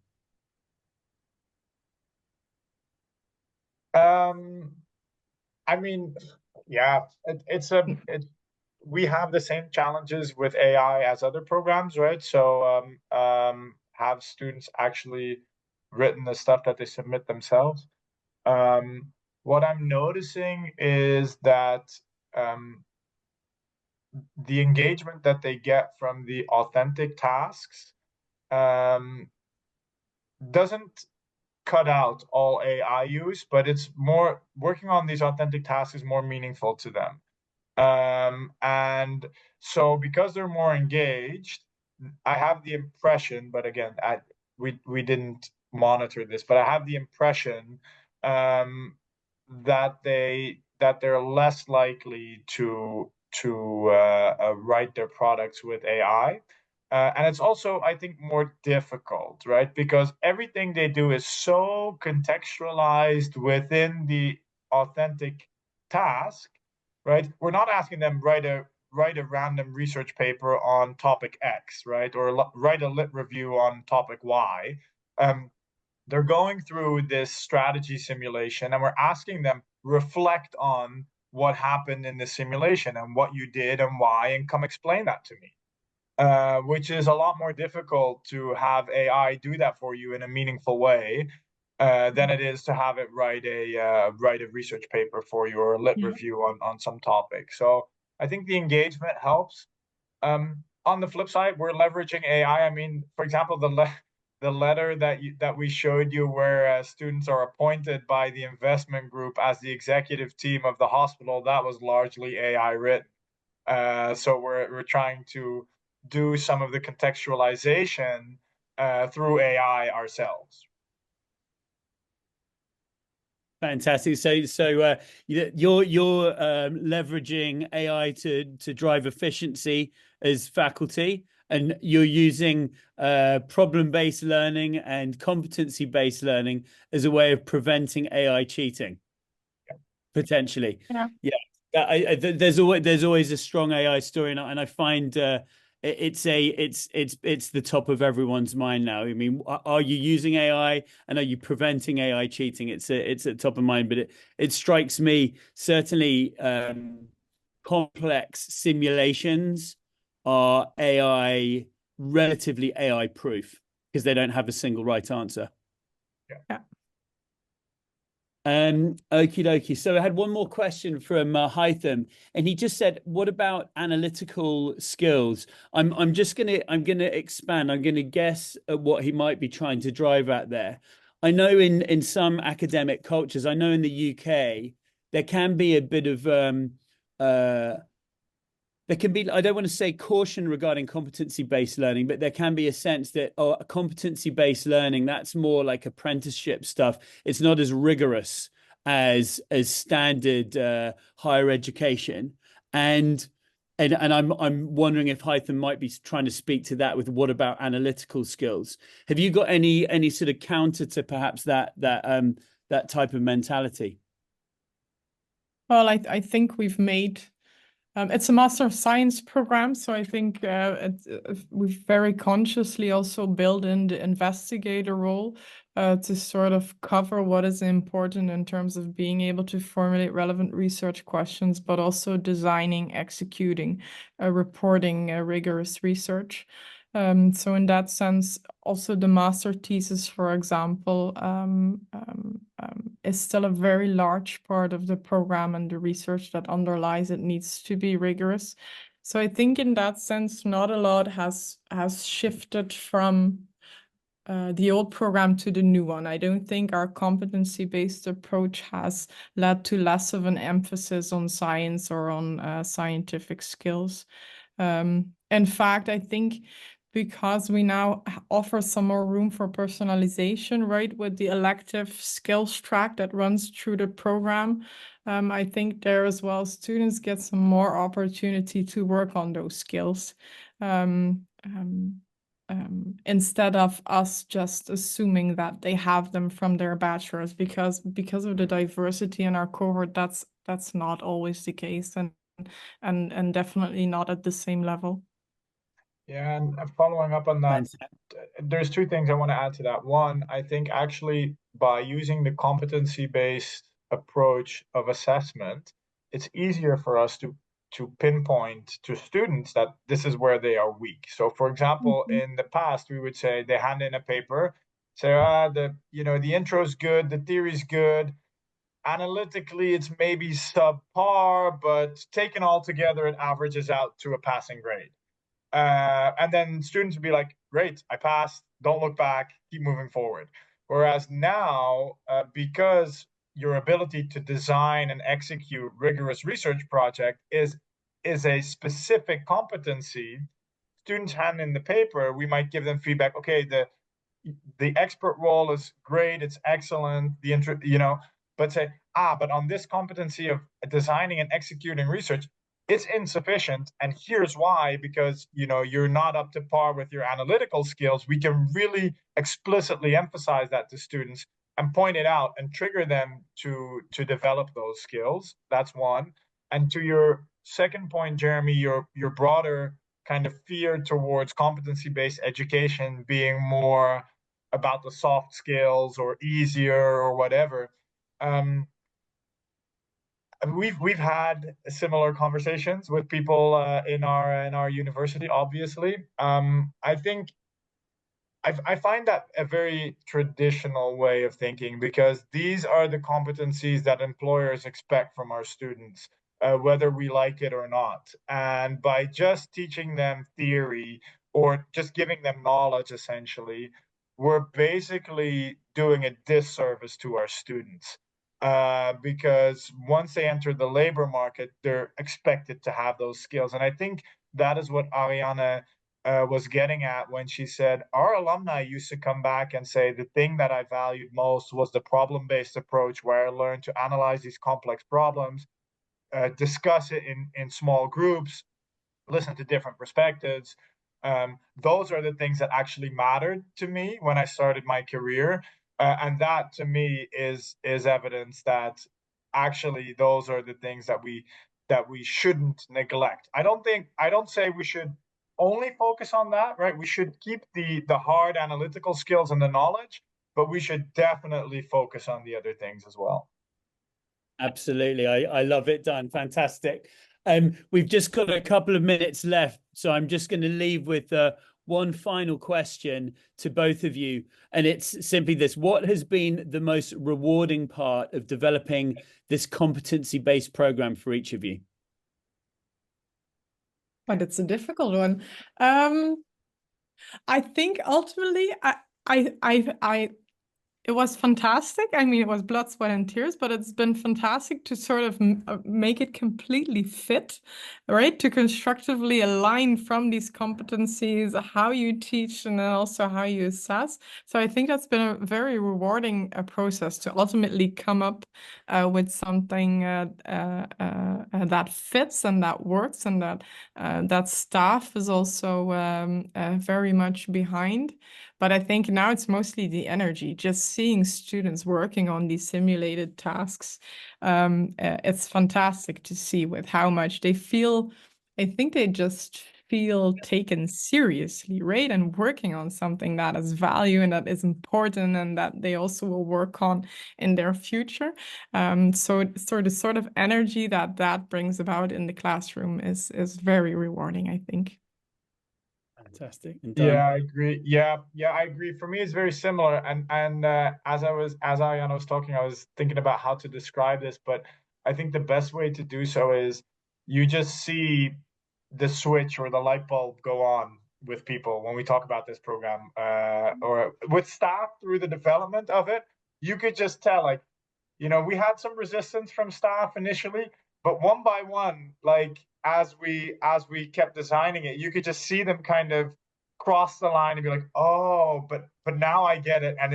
I mean, yeah, we have the same challenges with AI as other programs, right? So have students actually written the stuff that they submit themselves? What I'm noticing is that the engagement that they get from the authentic tasks doesn't cut out all AI use, but it's more working on these authentic tasks is more meaningful to them. And so because they're more engaged, I have the impression, but again, we didn't monitor this, but I have the impression that they're less likely to write their products with AI. And it's also, I think, more difficult, right? Because everything they do is so contextualized within the authentic task, right? We're not asking them write a random research paper on topic X, right? Or write a lit review on topic Y. They're going through this strategy simulation, and we're asking them reflect on what happened in the simulation and what you did and why, and come explain that to me. Which is a lot more difficult to have AI do that for you in a meaningful way than it is to have it write a research paper for you or a lit review on some topic. So I think the engagement helps. On the flip side, we're leveraging AI. I mean, for example, the letter that we showed you, where students are appointed by the investment group as the executive team of the hospital, that was largely AI written. So we're trying to do some of the contextualization through AI ourselves. Fantastic. So you're leveraging AI to drive efficiency as faculty, and you're using problem-based learning and competency-based learning as a way of preventing AI cheating, potentially. Yeah. There's always a strong AI story, and I find it's the top of everyone's mind now. I mean, are you using AI, and are you preventing AI cheating? It's at top of mind, but it strikes me certainly complex simulations are relatively AI proof because they don't have a single right answer. Yeah. Okie dokie. So I had one more question from Hytham, and he just said, "What about analytical skills?" I'm gonna expand. I'm gonna guess at what he might be trying to drive at there. I know in some academic cultures, I know in the UK, there can be a bit of there can be, I don't want to say caution regarding competency-based learning, but there can be a sense that, oh, competency-based learning, that's more like apprenticeship stuff. It's not as rigorous as standard higher education. And I'm wondering if Hytham might be trying to speak to that with what about analytical skills? Have you got any sort of counter to perhaps that type of mentality? Well, I think we've made it's a Master of Science program, so I think we've very consciously also built in the investigator role to sort of cover what is important in terms of being able to formulate relevant research questions, but also designing, executing, reporting rigorous research. So in that sense, also the master thesis, for example, is still a very large part of the program, and the research that underlies it needs to be rigorous. So I think in that sense, not a lot has shifted from the old program to the new one. I don't think our competency-based approach has led to less of an emphasis on science or on scientific skills. In fact, I think because we now offer some more room for personalization, right, with the elective skills track that runs through the program, I think there as well, students get some more opportunity to work on those skills. Instead of us just assuming that they have them from their bachelor's, because of the diversity in our cohort, that's not always the case, and definitely not at the same level. Yeah, and following up on that, there's two things I want to add to that. One, I think actually by using the competency-based approach of assessment, it's easier for us to pinpoint to students that this is where they are weak. So for example, in the past, we would say they hand in a paper, say, the intro is good, the theory is good, analytically it's maybe subpar, but taken all together, it averages out to a passing grade. And then students would be like, great, I passed, don't look back, keep moving forward. Whereas now, because your ability to design and execute rigorous research project is a specific competency, students hand in the paper, we might give them feedback, okay, the expert role is great, it's excellent, but say, but on this competency of designing and executing research, it's insufficient, and here's why, because you're not up to par with your analytical skills. We can really explicitly emphasize that to students and point it out and trigger them to develop those skills. That's one. And to your second point, Jeremy, your broader kind of fear towards competency-based education being more about the soft skills or easier or whatever. We've had similar conversations with people in our university, obviously. I think I find that a very traditional way of thinking, because these are the competencies that employers expect from our students, whether we like it or not. And by just teaching them theory or just giving them knowledge, essentially, we're basically doing a disservice to our students. Because once they enter the labor market, they're expected to have those skills. And I think that is what Arianne was getting at when she said, our alumni used to come back and say, the thing that I valued most was the problem-based approach, where I learned to analyze these complex problems, discuss it in small groups, listen to different perspectives. Those are the things that actually mattered to me when I started my career. And that to me is evidence that actually those are the things that we shouldn't neglect. I don't say we should only focus on that, right? We should keep the hard analytical skills and the knowledge, but we should definitely focus on the other things as well. Absolutely. I love it, Daan. Fantastic. We've just got a couple of minutes left, so I'm just going to leave with one final question to both of you. And it's simply this: what has been the most rewarding part of developing this competency-based program for each of you? But it's a difficult one. I think ultimately, it was fantastic. I mean, it was blood, sweat, and tears, but it's been fantastic to sort of make it completely fit, right? To constructively align from these competencies, how you teach, and then also how you assess. So I think that's been a very rewarding process to ultimately come up with something that fits and that works, and that staff is also very much behind. But I think now it's mostly the energy, just seeing students working on these simulated tasks. It's fantastic to see with how much they feel. I think they just feel taken seriously, right? And working on something that has value and that is important and that they also will work on in their future. So the sort of energy that brings about in the classroom is very rewarding, I think. Fantastic. And yeah, I agree. Yeah, I agree. For me, it's very similar. And as Arianne was talking, I was thinking about how to describe this, but I think the best way to do so is you just see the switch or the light bulb go on with people when we talk about this program, or with staff through the development of it. You could just tell, like, we had some resistance from staff initially, but one by one, like as we kept designing it, you could just see them kind of cross the line and be like, oh, but now I get it, and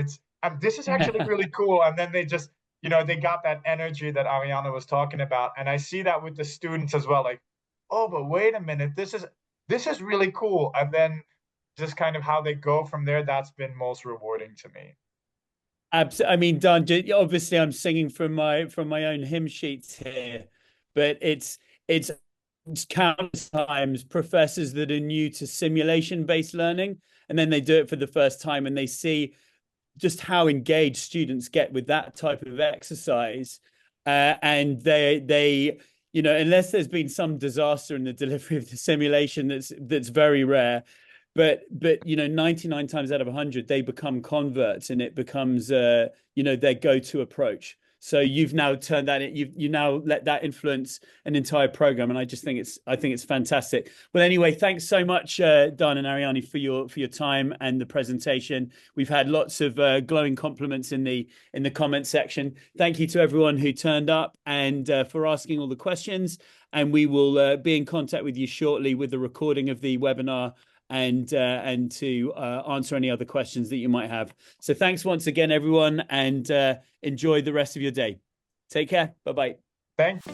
this is actually really cool. And then they just, they got that energy that Arianne was talking about, and I see that with the students as well. Like, oh, but wait a minute, this is really cool. And then just kind of how they go from there, that's been most rewarding to me. Absolutely. I mean, Daan, obviously I'm singing from my own hymn sheets here, but it's countless times professors that are new to simulation-based learning, and then they do it for the first time and they see just how engaged students get with that type of exercise. And they unless there's been some disaster in the delivery of the simulation, that's very rare. But 99 times out of 100, they become converts, and it becomes their go-to approach. So you've now turned that you now let that influence an entire program, and I think it's fantastic. Well, anyway, thanks so much, Daan and Arianne, for your time and the presentation. We've had lots of glowing compliments in the comment section. Thank you to everyone who turned up and for asking all the questions. And we will be in contact with you shortly with the recording of the webinar and to answer any other questions that you might have. So thanks once again, everyone, and enjoy the rest of your day. Take care. Bye-bye. Thanks.